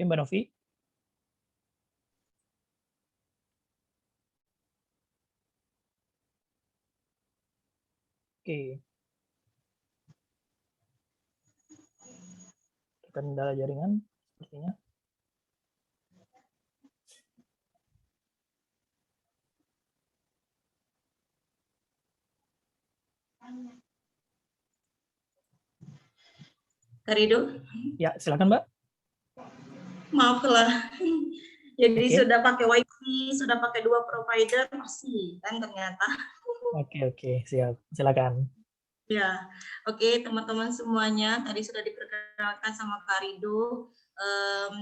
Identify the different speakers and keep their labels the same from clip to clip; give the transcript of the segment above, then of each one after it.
Speaker 1: Oke, Mbak Novi. Oke. Kendala jaringan sepertinya.
Speaker 2: Kak Rido?
Speaker 1: Ya, silakan Mbak.
Speaker 2: Maaflah. Jadi
Speaker 1: Oke.
Speaker 2: sudah pakai WiFi, sudah pakai 2 provider, masih kan ternyata.
Speaker 1: Oke, siap. Silakan.
Speaker 2: Ya, oke teman-teman semuanya, tadi sudah diperkenalkan sama Kak Rido.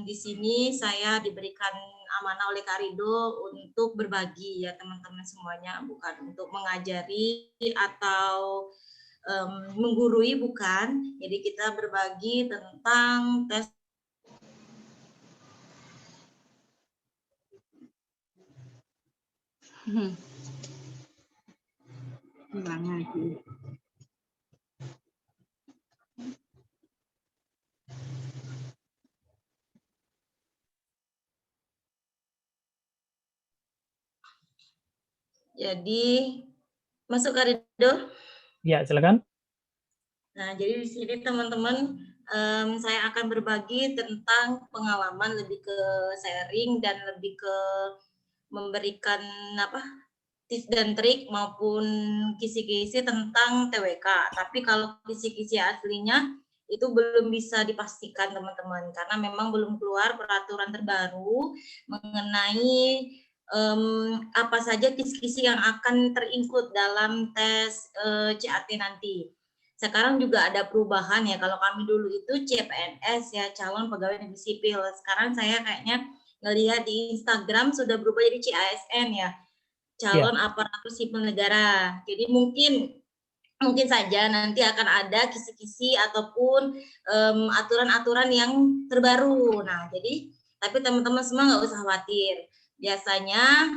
Speaker 2: Di sini saya diberikan amanah oleh Kak Rido untuk berbagi ya teman-teman semuanya, bukan untuk mengajari atau menggurui, bukan. Jadi kita berbagi tentang tes Jadi masuk Kak Rido?
Speaker 1: Ya, silakan.
Speaker 2: Nah, jadi di sini teman-teman saya akan berbagi tentang pengalaman, lebih ke sharing dan lebih ke memberikan tips dan trik maupun kisi-kisi tentang TWK. Tapi kalau kisi-kisi aslinya itu belum bisa dipastikan teman-teman, karena memang belum keluar peraturan terbaru mengenai apa saja kisi-kisi yang akan terinclude dalam tes CAT nanti. Sekarang juga ada perubahan ya, kalau kami dulu itu CPNS ya, calon pegawai negeri sipil. Sekarang saya kayaknya ngelihat di Instagram sudah berubah jadi CASN ya, calon aparatur sipil negara. Jadi mungkin saja nanti akan ada kisi-kisi ataupun aturan-aturan yang terbaru. Nah, jadi tapi teman-teman semua nggak usah khawatir. Biasanya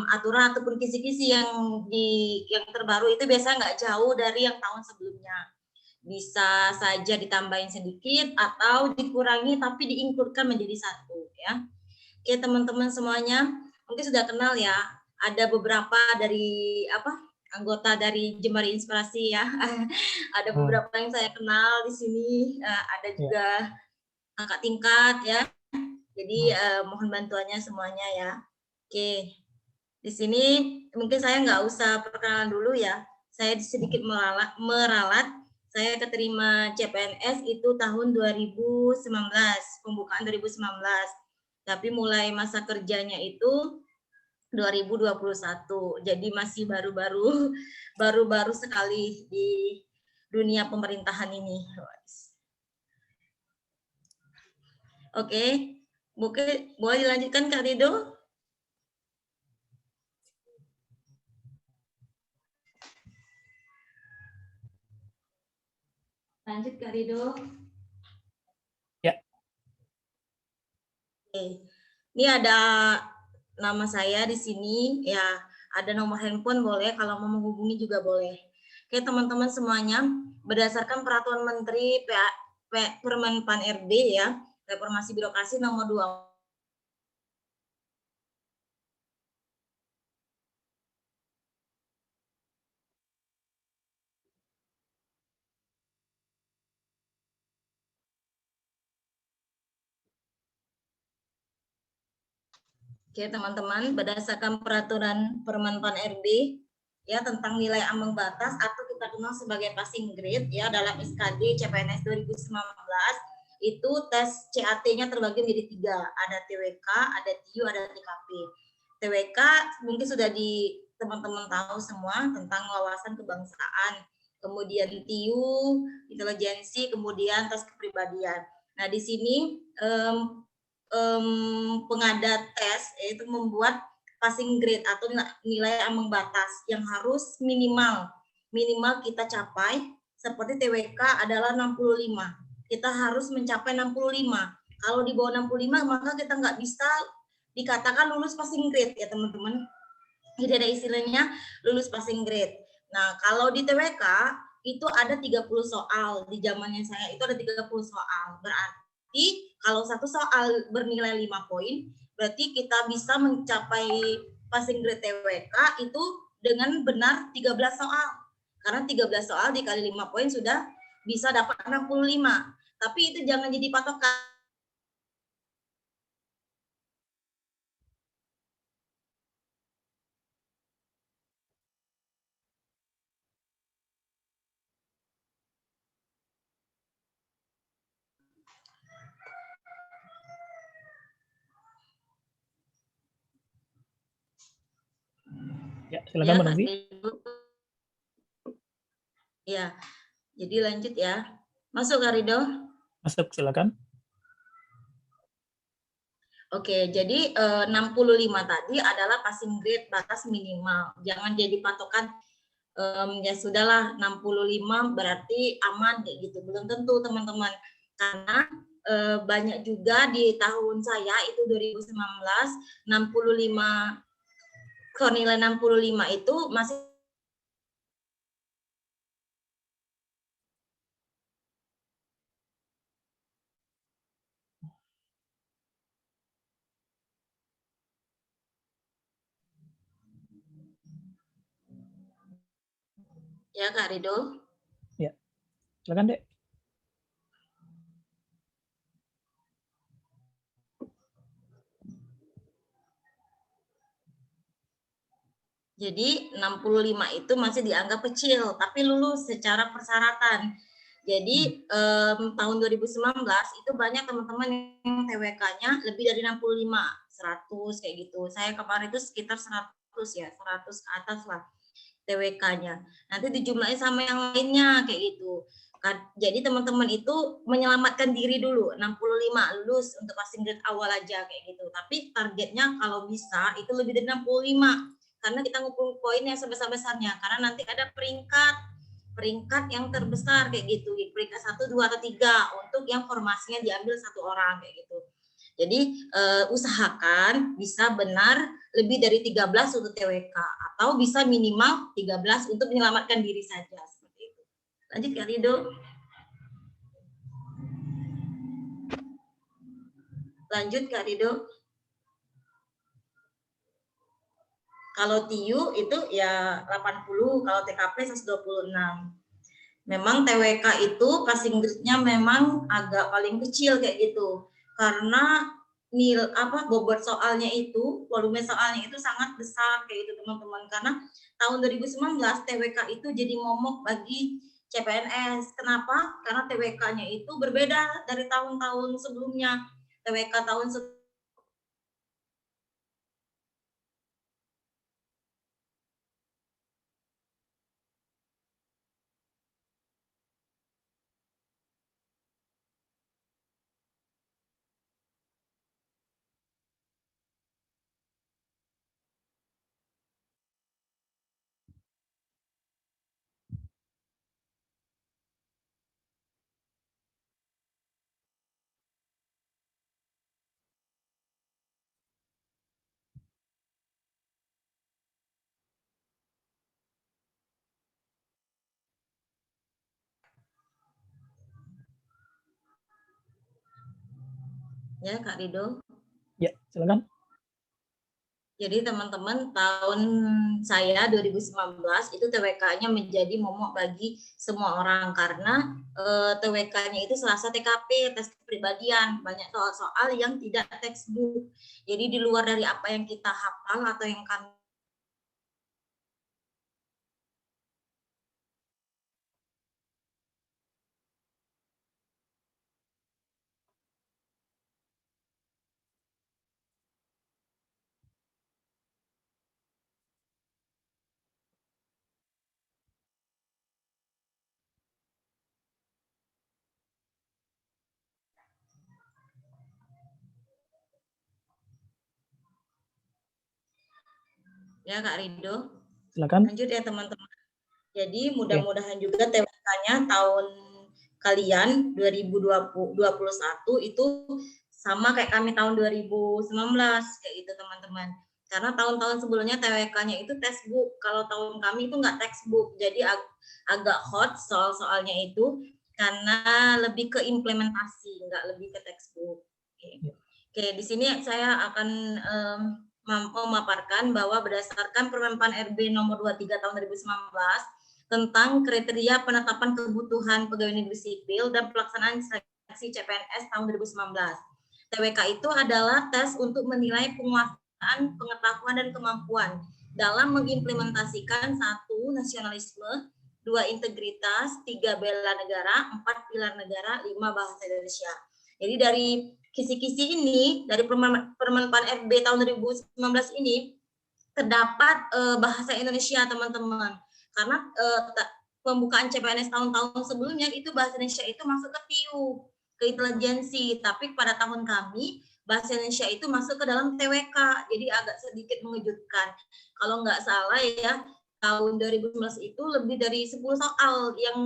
Speaker 2: aturan ataupun kisi-kisi yang terbaru itu biasa nggak jauh dari yang tahun sebelumnya. Bisa saja ditambahin sedikit atau dikurangi tapi diinkludkan menjadi satu ya. Oke teman-teman semuanya, mungkin sudah kenal ya, ada beberapa dari anggota dari Jemari Inspirasi ya. Ada beberapa yang saya kenal di sini, ada juga kakak tingkat ya. Jadi mohon bantuannya semuanya ya. Oke, di sini mungkin saya nggak usah perkenalan dulu ya. Saya sedikit meralat. Saya keterima CPNS itu tahun 2019, pembukaan 2019. Tapi mulai masa kerjanya itu 2021. Jadi masih baru-baru sekali di dunia pemerintahan ini. Oke, boleh dilanjutkan Kak Rido? Lanjut Kak Rido.
Speaker 1: Ya.
Speaker 2: Oke. Ini ada nama saya di sini ya, ada nomor handphone boleh, kalau mau menghubungi juga boleh. Oke teman-teman semuanya, berdasarkan peraturan Menteri Permenpan RB ya, Reformasi Birokrasi nomor 2. Oke teman-teman, berdasarkan peraturan Permenpan RB ya tentang nilai ambang batas atau kita kenal sebagai passing grade ya, dalam SKD CPNS 2019 itu tes CAT-nya terbagi menjadi 3, ada TWK, ada TIU, ada TKP. TWK mungkin sudah teman-teman tahu semua tentang wawasan kebangsaan, kemudian TIU intelijensi, kemudian tes kepribadian. Nah di sini pengadat tes yaitu membuat passing grade atau nilai ambang batas yang harus minimal kita capai. Seperti TWK adalah 65, kita harus mencapai 65. Kalau di bawah 65 maka kita nggak bisa dikatakan lulus passing grade ya teman-teman. Jadi ada istilahnya lulus passing grade. Nah kalau di TWK itu ada 30 soal, di zamannya saya itu ada 30 soal, berarti berarti kalau satu soal bernilai 5 poin, berarti kita bisa mencapai passing grade TWK itu dengan benar 13 soal. Karena 13 soal dikali 5 poin sudah bisa dapat 65. Tapi itu jangan jadi patokan.
Speaker 1: Ya, silakan Mbak Novi.
Speaker 2: Ya, jadi lanjut ya. Masuk Kak Rido?
Speaker 1: Masuk, silakan.
Speaker 2: Oke, jadi 65 tadi adalah passing grade batas minimal. Jangan jadi patokan ya sudahlah 65 berarti aman kayak gitu. Belum tentu teman-teman. Karena banyak juga di tahun saya itu 2019 65 nilai 65 itu masih ya Kak Rido.
Speaker 1: Ya, silakan Dek.
Speaker 2: Jadi 65 itu masih dianggap kecil, tapi lulus secara persyaratan. Jadi tahun 2019 itu banyak teman-teman yang TWK-nya lebih dari 65, 100 kayak gitu. Saya kemarin itu sekitar 100 ya, 100 ke atas lah TWK-nya. Nanti dijumlahin sama yang lainnya kayak gitu. Jadi teman-teman itu menyelamatkan diri dulu, 65 lulus untuk passing grade awal aja kayak gitu. Tapi targetnya kalau bisa itu lebih dari 65. Karena kita ngumpul poin yang sebesar-besarnya. Karena nanti ada peringkat yang terbesar kayak gitu. Peringkat 1, 2, atau 3 untuk yang formasinya diambil satu orang kayak gitu. Jadi usahakan bisa benar lebih dari 13 untuk TWK atau bisa minimal 13 untuk menyelamatkan diri saja seperti itu. Lanjut Kak Rido. Lanjut Kak Rido. Kalau TIU itu ya 80, kalau TKP 126. Memang TWK itu passing grade-nya memang agak paling kecil kayak gitu. Karena bobot soalnya itu, volume soalnya itu sangat besar kayak gitu teman-teman. Karena tahun 2019 TWK itu jadi momok bagi CPNS. Kenapa? Karena TWK-nya itu berbeda dari tahun-tahun sebelumnya. TWK tahun ya Kak Rido.
Speaker 1: Ya, silakan.
Speaker 2: Jadi teman-teman tahun saya 2019 itu TWK-nya menjadi momok bagi semua orang karena TWK-nya itu selasa TKP, tes kepribadian, banyak soal-soal yang tidak textbook. Jadi di luar dari apa yang kita hafal atau yang kami ya Kak Rido.
Speaker 1: Silakan.
Speaker 2: Lanjut ya teman-teman. Jadi mudah-mudahan juga TWK-nya tahun kalian 2021 itu sama kayak kami tahun 2019 kayak gitu teman-teman. Karena tahun-tahun sebelumnya TWK-nya itu textbook. Kalau tahun kami itu nggak textbook. Jadi agak hot soal-soalnya itu. karena lebih ke implementasi, nggak lebih ke textbook. Oke, di sini saya akan memaparkan bahwa berdasarkan Permenpan RB nomor 23 tahun 2019 tentang kriteria penetapan kebutuhan pegawai negeri sipil dan pelaksanaan seleksi CPNS tahun 2019. TWK itu adalah tes untuk menilai penguasaan pengetahuan dan kemampuan dalam mengimplementasikan 1. Nasionalisme, 2. Integritas, 3. Bela negara, 4. Pilar negara, 5. Bahasa Indonesia. Jadi dari kisi-kisi ini, dari Permenpan RB tahun 2019 ini, terdapat bahasa Indonesia, teman-teman. Karena pembukaan CPNS tahun-tahun sebelumnya itu bahasa Indonesia itu masuk ke TIU, ke intelijensi, tapi pada tahun kami bahasa Indonesia itu masuk ke dalam TWK, jadi agak sedikit mengejutkan. Kalau nggak salah ya, tahun 2019 itu lebih dari 10 soal yang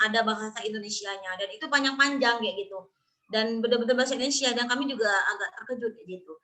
Speaker 2: ada bahasa Indonesianya, dan itu panjang-panjang kayak gitu. Dan benar-benar bahasa Indonesia, dan kami juga agak terkejut gitu.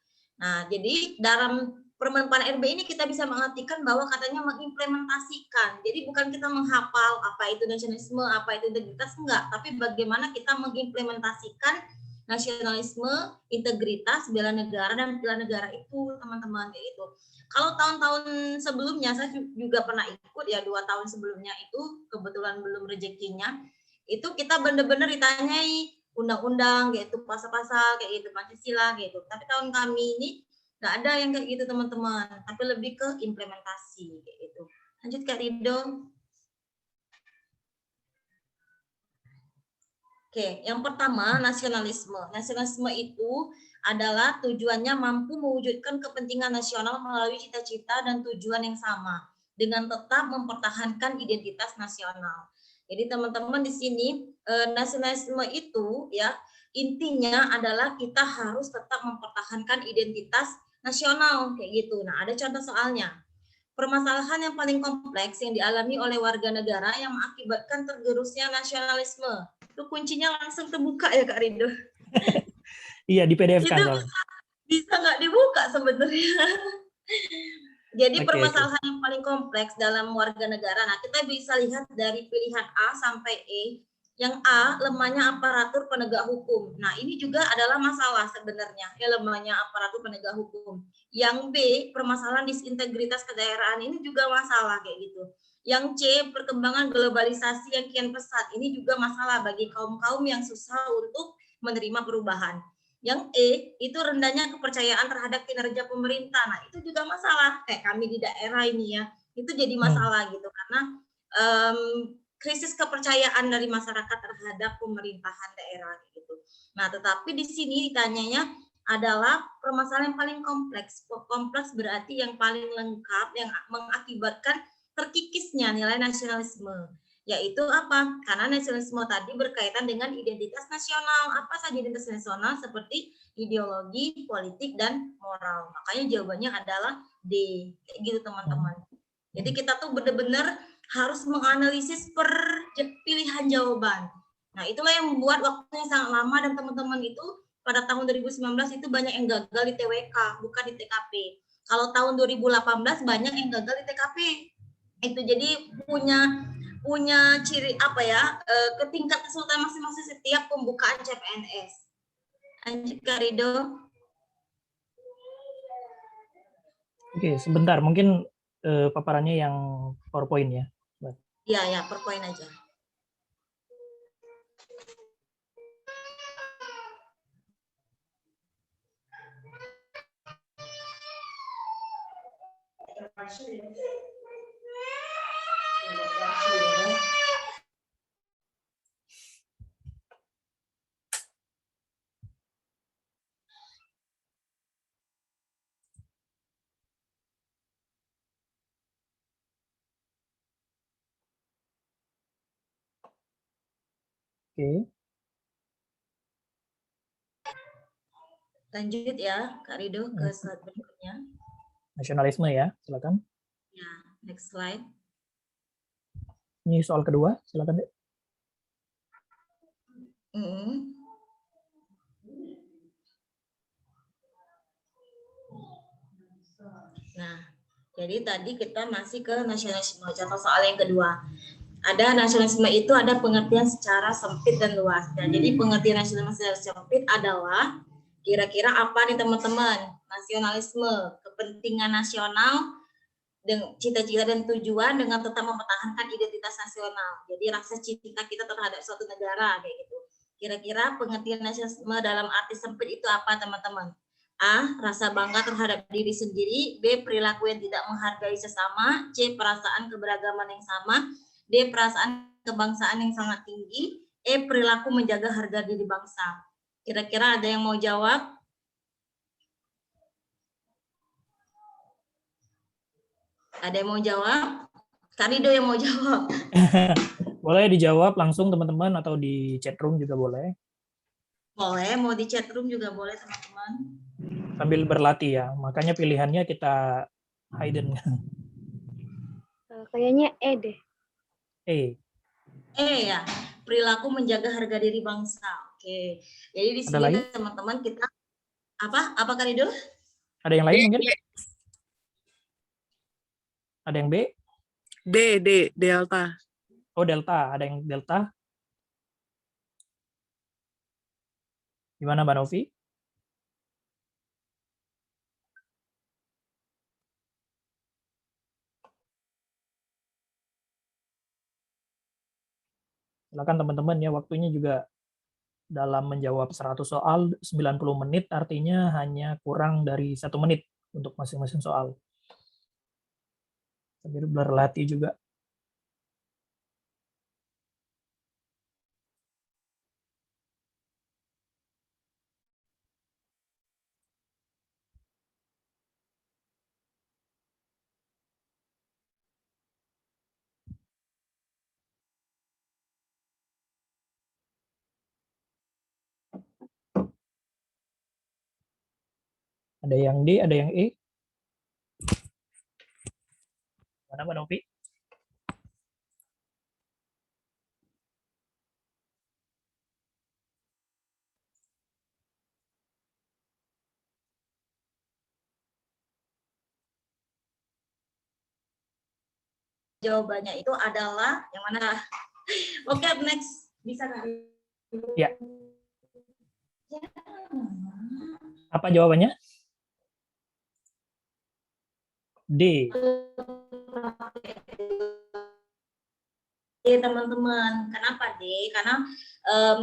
Speaker 2: Nah, jadi dalam Permenpan RB ini kita bisa mengartikan bahwa katanya mengimplementasikan. Jadi bukan kita menghafal apa itu nasionalisme, apa itu integritas, enggak. Tapi bagaimana kita mengimplementasikan nasionalisme, integritas, bela negara, dan bela negara itu, teman-teman, kayak itu. Kalau tahun-tahun sebelumnya, saya juga pernah ikut ya, 2 tahun sebelumnya itu, kebetulan belum rezekinya, itu kita benar-benar ditanyai undang-undang, kayak itu, pasal-pasal, kayak gitu, Pancasila, gitu. Tapi tahun kami ini nggak ada yang kayak gitu, teman-teman, tapi lebih ke implementasi kayak gitu. Lanjut Kak Rido. Oke, yang pertama nasionalisme. Nasionalisme itu adalah tujuannya mampu mewujudkan kepentingan nasional melalui cita-cita dan tujuan yang sama dengan tetap mempertahankan identitas nasional. Jadi teman-teman di sini nasionalisme itu ya intinya adalah kita harus tetap mempertahankan identitas nasional kayak gitu. Nah, ada contoh soalnya. Permasalahan yang paling kompleks yang dialami oleh warga negara yang mengakibatkan tergerusnya nasionalisme. Itu kuncinya langsung terbuka ya Kak Rido.
Speaker 1: Iya, di PDF kan.
Speaker 2: Itu bisa nggak dibuka sebenarnya. Jadi permasalahan yang paling kompleks dalam warga negara. Nah, kita bisa lihat dari pilihan A sampai E. Yang A, lemahnya aparatur penegak hukum. Nah, ini juga adalah masalah sebenarnya, ya lemahnya aparatur penegak hukum. Yang B, permasalahan disintegritas kedaerahan, ini juga masalah kayak gitu. Yang C, perkembangan globalisasi yang kian pesat. Ini juga masalah bagi kaum-kaum yang susah untuk menerima perubahan. Yang E, itu rendahnya kepercayaan terhadap kinerja pemerintah. Nah, itu juga masalah. Kayak kami di daerah ini ya, itu jadi masalah gitu. Karena krisis kepercayaan dari masyarakat terhadap pemerintahan daerah gitu. Nah, tetapi di sini ditanyanya adalah permasalahan yang paling kompleks. Kompleks berarti yang paling lengkap yang mengakibatkan terkikisnya nilai nasionalisme. Yaitu apa? Karena nasionalisme tadi berkaitan dengan identitas nasional. Apa saja identitas nasional? Seperti ideologi, politik, dan moral. Makanya jawabannya adalah D. Kayak gitu teman-teman. Jadi kita tuh benar-benar harus menganalisis per pilihan jawaban. Nah, itulah yang membuat waktunya sangat lama, dan teman-teman itu pada tahun 2019 itu banyak yang gagal di TWK, bukan di TKP. Kalau tahun 2018 banyak yang gagal di TKP. Itu jadi punya ciri apa ya, ke tingkat kesulitan masing-masing setiap pembukaan CPNS. Lanjut Kak Rido.
Speaker 1: Oke, sebentar, mungkin paparannya yang PowerPoint ya.
Speaker 2: Iya, ya, PowerPoint aja.
Speaker 1: Oke.
Speaker 2: Lanjut ya, Kak Rido, ke slide berikutnya.
Speaker 1: Nasionalisme ya, silakan.
Speaker 2: Ya, next slide.
Speaker 1: Ini soal kedua, silakan Dek.
Speaker 2: Nah, jadi tadi kita masih ke nasionalisme, contoh soal yang kedua. Ada nasionalisme itu ada pengertian secara sempit dan luas. Dan jadi pengertian nasionalisme secara sempit adalah kira-kira apa nih teman-teman? Nasionalisme, kepentingan nasional, dengan cita-cita dan tujuan dengan tetap mempertahankan identitas nasional. Jadi rasa cinta kita terhadap suatu negara kayak gitu. Kira-kira pengertian nasionalisme dalam arti sempit itu apa teman-teman? A. Rasa bangga terhadap diri sendiri. B. Perilaku yang tidak menghargai sesama. C. Perasaan keberagaman yang sama. D. Perasaan kebangsaan yang sangat tinggi. E. Perilaku menjaga harga diri bangsa. Kira-kira ada yang mau jawab? Ada yang mau jawab? Kak Rido yang mau jawab.
Speaker 1: Boleh dijawab langsung teman-teman atau di chat room juga boleh.
Speaker 2: Boleh, mau di chat room juga boleh teman-teman.
Speaker 1: Sambil berlatih ya. Makanya pilihannya kita hidden.
Speaker 3: Kayaknya E deh.
Speaker 2: Ya, perilaku menjaga harga diri bangsa. Oke. Jadi di
Speaker 1: Ada
Speaker 2: sini
Speaker 1: lain?
Speaker 2: teman-teman kita apa? Apa Kak Rido?
Speaker 1: Ada yang lain mungkin? Ada yang B?
Speaker 4: Delta.
Speaker 1: Oh, Delta. Ada yang Delta? Gimana Mbak Novi? Silakan teman-teman ya, waktunya juga dalam menjawab 100 soal 90 menit, artinya hanya kurang dari 1 menit untuk masing-masing soal. Sambil berlatih juga. Ada yang D, ada yang E. Mana Mbak Novi?
Speaker 2: Jawabannya itu adalah yang mana? Oke, next. Bisa Kak Rido?
Speaker 1: Ya. Apa jawabannya? D.
Speaker 2: Teman-teman, kenapa D? Karena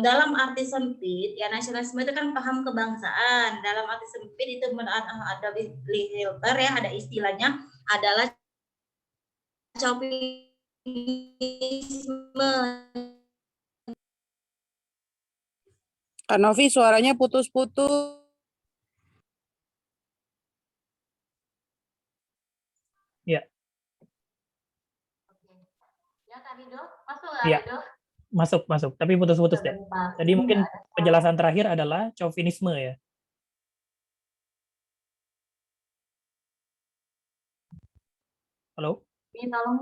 Speaker 2: dalam arti sempit, ya nasionalisme itu kan paham kebangsaan. Dalam arti sempit itu ada filter ya, ada istilahnya adalah chauvinisme.
Speaker 4: Kak Novi suaranya putus-putus.
Speaker 1: Ya.
Speaker 2: Ya Kak Rido, masuk Kak
Speaker 1: Ya.
Speaker 2: Rido?
Speaker 1: Masuk. Tapi putus-putus deh. Tadi mungkin penjelasan terakhir adalah chauvinisme ya. Halo?
Speaker 2: Tolong.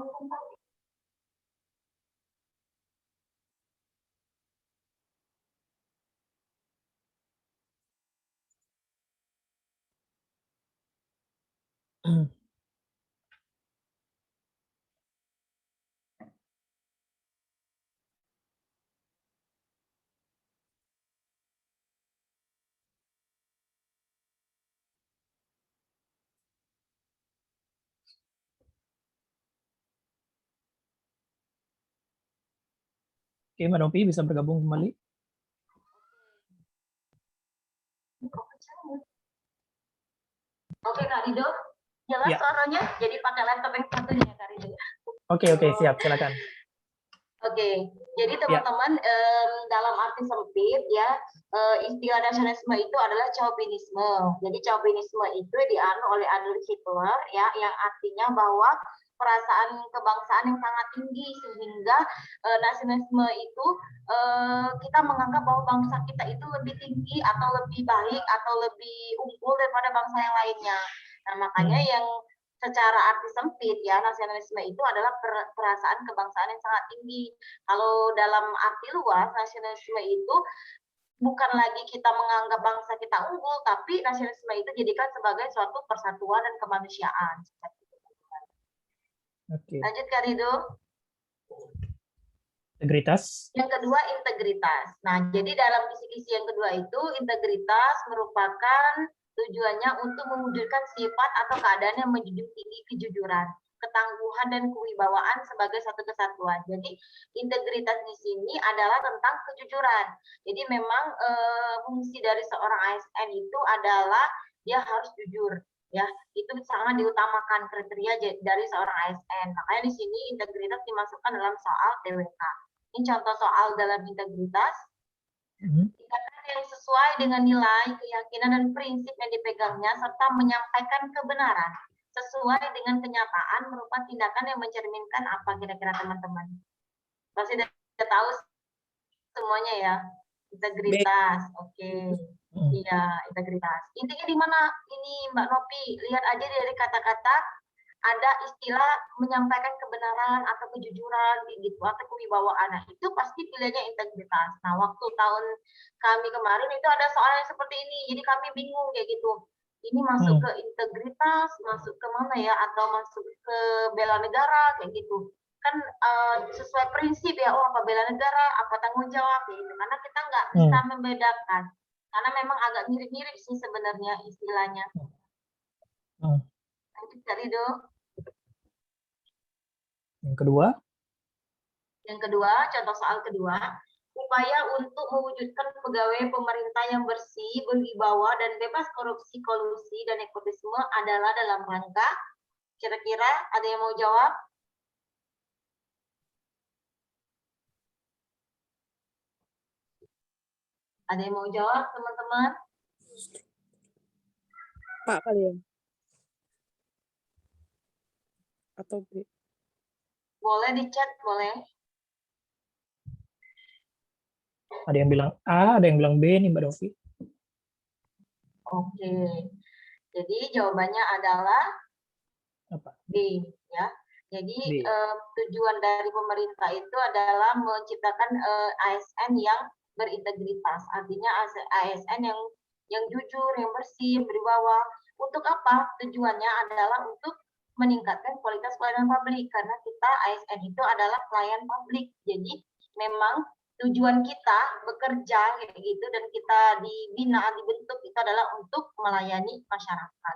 Speaker 1: Oke, Mbak Novi bisa bergabung kembali.
Speaker 2: Oke Kak Rido, jelas
Speaker 1: Ya.
Speaker 2: suaranya? Jadi pakai laptop yang satunya ya Kak Rido.
Speaker 1: Oke, siap, silakan.
Speaker 2: Oke, jadi teman-teman dalam arti sempit ya istilah nasionalisme itu adalah chauvinisme. Jadi chauvinisme itu dianu oleh Adolf Hitler ya, yang artinya bahwa perasaan kebangsaan yang sangat tinggi sehingga nasionalisme itu kita menganggap bahwa bangsa kita itu lebih tinggi atau lebih baik atau lebih unggul daripada bangsa yang lainnya. Nah makanya yang secara arti sempit ya nasionalisme itu adalah perasaan kebangsaan yang sangat tinggi. Kalau dalam arti luas nasionalisme itu bukan lagi kita menganggap bangsa kita unggul, tapi nasionalisme itu dijadikan sebagai suatu persatuan dan kemanusiaan.
Speaker 1: Oke.
Speaker 2: Lanjut Kak Rido.
Speaker 1: Integritas.
Speaker 2: Yang kedua, integritas. Nah, jadi dalam kisi-kisi yang kedua itu, integritas merupakan tujuannya untuk mewujudkan sifat atau keadaan yang menjunjung tinggi kejujuran, ketangguhan, dan kewibawaan sebagai satu kesatuan. Jadi, integritas di sini adalah tentang kejujuran. Jadi, memang fungsi dari seorang ASN itu adalah dia harus jujur. Ya, itu sangat diutamakan kriteria dari seorang ASN. Makanya di sini integritas dimasukkan dalam soal TWK. Ini contoh soal dalam integritas. Dikatakan yang sesuai dengan nilai, keyakinan, dan prinsip yang dipegangnya, serta menyampaikan kebenaran sesuai dengan kenyataan merupakan tindakan yang mencerminkan apa kira-kira teman-teman? Pasti sudah tahu semuanya ya. Integritas, oke. Iya, integritas. Intinya di mana ini Mbak Nopi? Lihat aja dari kata-kata ada istilah menyampaikan kebenaran atau kejujuran gitu atau kewibawaan. Nah, itu pasti pilihannya integritas. Nah, waktu tahun kami kemarin itu ada soal yang seperti ini. Jadi kami bingung kayak gitu. Ini masuk ke integritas, masuk ke mana ya, atau masuk ke bela negara kayak gitu. Kan sesuai prinsip ya, oh apa bela negara, apa tanggung jawab gitu. Karena kita nggak bisa membedakan. Karena memang agak mirip-mirip sih sebenarnya istilahnya. Lanjut Kak Rido. Yang kedua, contoh soal kedua, upaya untuk mewujudkan pegawai pemerintah yang bersih, berwibawa, dan bebas korupsi, kolusi, dan nepotisme adalah dalam rangka, kira-kira ada yang mau jawab? Ada yang mau jawab, teman-teman?
Speaker 4: Pak kali ya? Atau B?
Speaker 2: Boleh di chat, boleh.
Speaker 1: Ada yang bilang A, ada yang bilang B nih Mbak Novi.
Speaker 2: Oke. Jadi jawabannya adalah
Speaker 1: Apa?
Speaker 2: B, ya. Jadi tujuan dari pemerintah itu adalah menciptakan ASN yang berintegritas. Artinya ASN yang jujur, yang bersih, berwibawa. Untuk apa? Tujuannya adalah untuk meningkatkan kualitas pelayanan publik, karena kita ASN itu adalah pelayan publik. Jadi memang tujuan kita bekerja kayak gitu dan kita dibina, dibentuk itu adalah untuk melayani masyarakat.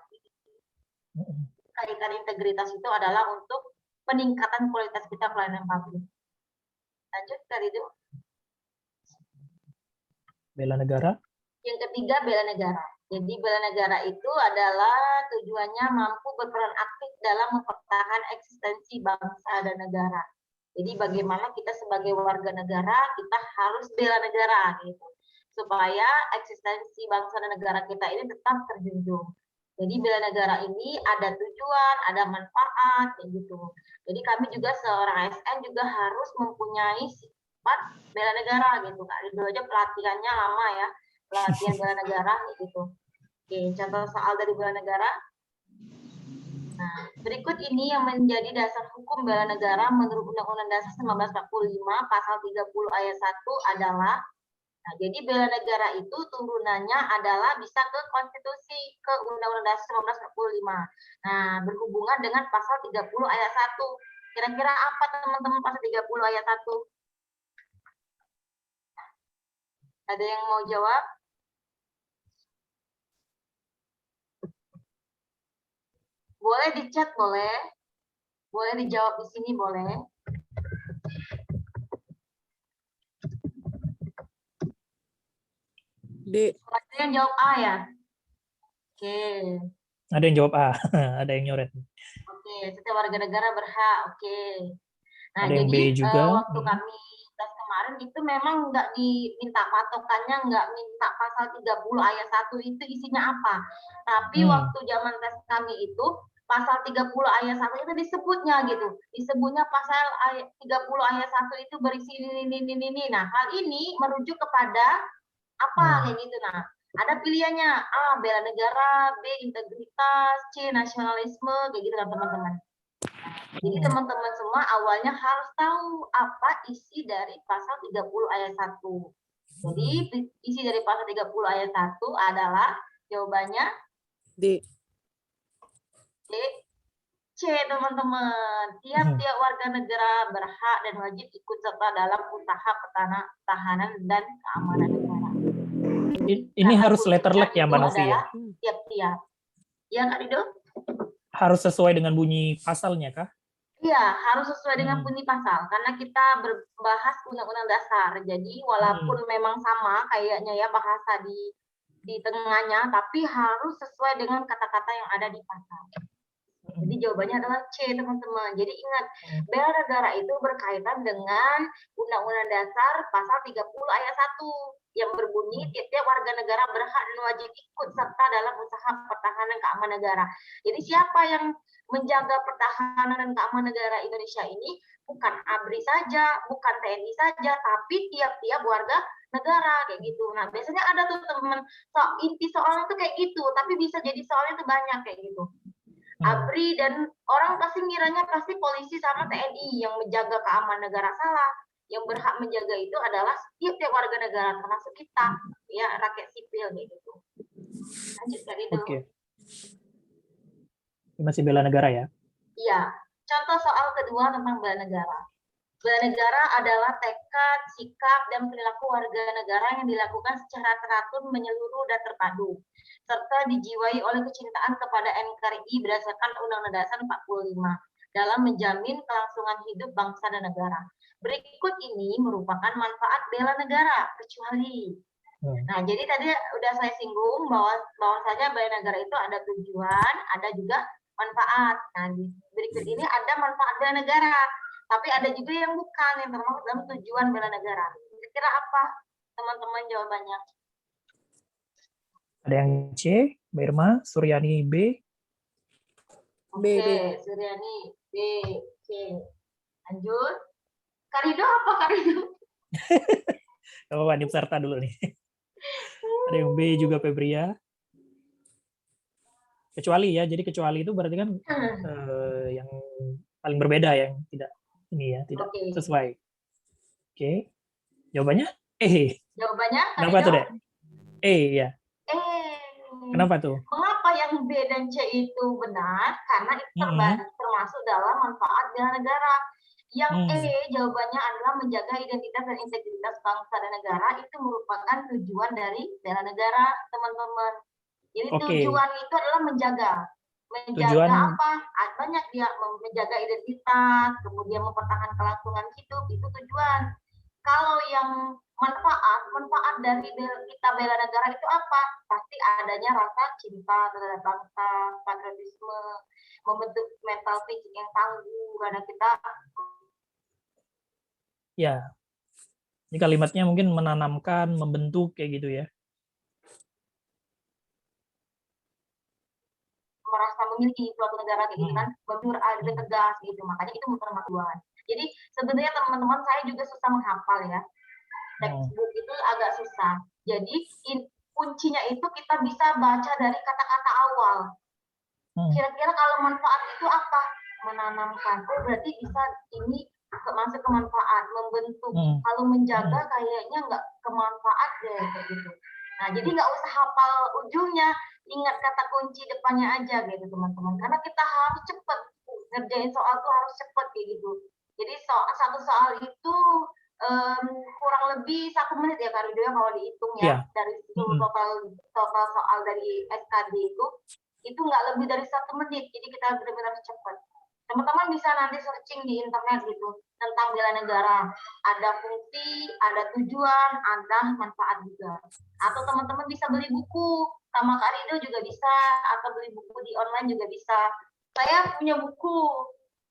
Speaker 2: Kaitan integritas itu adalah untuk peningkatan kualitas kita pelayanan publik. Lanjut Kak Rido.
Speaker 1: Bela negara.
Speaker 2: Yang ketiga, bela negara. Jadi bela negara itu adalah tujuannya mampu berperan aktif dalam mempertahankan eksistensi bangsa dan negara. Jadi bagaimana kita sebagai warga negara, kita harus bela negara gitu. Supaya eksistensi bangsa dan negara kita ini tetap terjunjung. Jadi bela negara ini ada tujuan, ada manfaat kayak gitu. Jadi kami juga seorang ASN juga harus mempunyai sifat bela negara gitu. Kak Rido aja pelatihannya lama ya. Pelatihan bela negara gitu. Oke, contoh soal dari bela negara. Nah, berikut ini yang menjadi dasar hukum bela negara menurut Undang-Undang Dasar 1945 pasal 30 ayat 1 adalah, nah, jadi bela negara itu turunannya adalah bisa ke konstitusi, ke Undang-Undang Dasar 1945. Nah, berhubungan dengan pasal 30 ayat 1. Kira-kira apa teman-teman pasal 30 ayat 1? Ada yang mau jawab? Boleh di chat, boleh. Boleh dijawab di sini, boleh.
Speaker 4: D.
Speaker 2: Ada yang jawab A ya? Oke.
Speaker 1: Ada yang jawab A, ada yang nyoret.
Speaker 2: Oke, setiap warga negara berhak. Oke. Nah,
Speaker 1: ada yang
Speaker 2: jadi
Speaker 1: B juga.
Speaker 2: Waktu kami tes kemarin itu memang nggak diminta patokannya, nggak minta pasal 30 ayat 1 itu isinya apa. Tapi waktu zaman tes kami itu pasal 30 ayat 1 itu disebutnya gitu. Disebutnya pasal 30 ayat 1 itu berisi ini. Nah, hal ini merujuk kepada apa kayak gitu. Nah, ada pilihannya A, bela negara, B, integritas, C, nasionalisme, kayak gitu kan teman-teman. Jadi teman-teman semua awalnya harus tahu apa isi dari pasal 30 ayat 1. Jadi isi dari pasal 30 ayat 1 adalah jawabannya
Speaker 4: D.
Speaker 2: D, C, C, teman-teman. Tiap-tiap warga negara berhak dan wajib ikut serta dalam usaha pertahanan dan keamanan negara.
Speaker 1: Ini harus
Speaker 2: Kata
Speaker 1: letter
Speaker 2: kuncinya
Speaker 1: luck ya,
Speaker 2: itu
Speaker 1: Mbak Novi ya?
Speaker 2: adalah tiap-tiap. Ya, Kak Rido?
Speaker 1: Harus sesuai dengan bunyi pasalnya kah?
Speaker 2: Iya, harus sesuai dengan
Speaker 1: Hmm.
Speaker 2: bunyi pasal. Karena kita berbahas undang-undang dasar. Jadi walaupun memang sama kayaknya ya bahasa di tengahnya, tapi harus sesuai dengan kata-kata yang ada di pasal. Jadi jawabannya adalah C, teman-teman. Jadi ingat, bela negara itu berkaitan dengan Undang-Undang Dasar pasal 30 ayat 1 yang berbunyi tiap-tiap warga negara berhak dan wajib ikut serta dalam usaha pertahanan keamanan negara. Jadi siapa yang menjaga pertahanan dan keamanan negara Indonesia ini bukan ABRI saja, bukan TNI saja, tapi tiap-tiap warga negara kayak gitu. Nah, biasanya ada tuh teman-teman, inti soalnya tuh kayak gitu, tapi bisa jadi soalnya tuh banyak kayak gitu. ABRI dan orang pasti ngiranya pasti polisi sama TNI yang menjaga keamanan negara, salah. Yang berhak menjaga itu adalah tiap-tiap warga negara termasuk kita, ya rakyat sipil gitu. Lanjut dari itu.
Speaker 1: Oke. Masih bela negara ya?
Speaker 2: Iya. Contoh soal kedua tentang bela negara. Bela negara adalah tekad, sikap, dan perilaku warga negara yang dilakukan secara teratur, menyeluruh, dan terpadu, serta dijiwai oleh kecintaan kepada NKRI berdasarkan Undang-Undang Dasar 45 dalam menjamin kelangsungan hidup bangsa dan negara. Berikut ini merupakan manfaat bela negara, kecuali. Nah, jadi tadi udah saya singgung bahwasanya bela negara itu ada tujuan, ada juga manfaat. Nah, di berikut ini ada manfaat bela negara. Tapi ada juga yang bukan, yang termasuk dalam tujuan bela negara. Kira-kira apa, teman-teman, jawabannya?
Speaker 1: Ada yang C, Mbak Irma, Suryani B.
Speaker 2: Oke, Suryani B, C. Lanjut. Karido apa Karido?
Speaker 1: Oh, Adi peserta dulu nih. Ada yang B juga Febria. Kecuali ya, jadi kecuali itu berarti kan yang paling berbeda, yang tidak ini ya, tidak sesuai. Oke. Jawabannya E.
Speaker 2: Jawabannya
Speaker 1: Kenapa tuh, Dek? E ya. Kenapa tuh?
Speaker 2: Mengapa yang B dan C itu benar? Karena itu termasuk dalam manfaat bela negara. Yang E jawabannya adalah menjaga identitas dan integritas bangsa dan negara, itu merupakan tujuan dari bela negara, teman-teman. Jadi tujuan itu adalah menjaga. Menjaga apa? Banyak dia, menjaga identitas, kemudian mempertahankan kelangsungan hidup, itu tujuan. Kalau yang manfaat dari kita bela negara itu apa? Pasti adanya rasa cinta terhadap bangsa, patriotisme, membentuk mental fisik yang tangguh karena kita.
Speaker 1: Ya, ini kalimatnya mungkin menanamkan, membentuk kayak gitu ya.
Speaker 2: Merasa memiliki suatu negara kayak gitu kan, ada tegas gitu, makanya itu merupakan tujuan. Jadi sebenarnya teman-teman, saya juga susah menghafal ya. Textbook itu agak susah. Jadi kuncinya itu kita bisa baca dari kata-kata awal. Kira-kira kalau manfaat itu apa? Menanamkan. Oh, berarti bisa ini masuk ke manfaat, membentuk. Kalau menjaga kayaknya nggak kemanfaat deh kayak gitu. Nah, jadi nggak usah hafal ujungnya, ingat kata kunci depannya aja gitu teman-teman. Karena kita harus cepet ngerjain soal tuh, harus cepet kayak gitu. Jadi satu soal itu kurang lebih 1 menit ya Kak Rido ya, kalau dihitung ya, dari total soal dari SKD itu nggak lebih dari 1 menit. Jadi kita benar-benar cepat. Teman-teman bisa nanti searching di internet gitu tentang bela negara. Ada fungsi, ada tujuan, ada manfaat juga. Atau teman-teman bisa beli buku sama Kak Rido juga bisa, atau beli buku di online juga bisa. Saya punya buku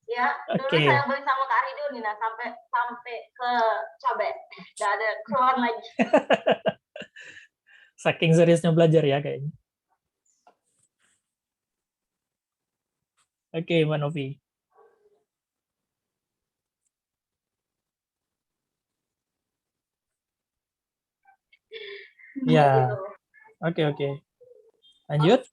Speaker 2: ya, dulu saya beli sama Kak Rido nih, nah sampai ke cabai, nggak ada keluar lagi.
Speaker 1: Saking seriusnya belajar ya kayaknya. Oke, Mbak Novi. Ya, oke. Lanjut.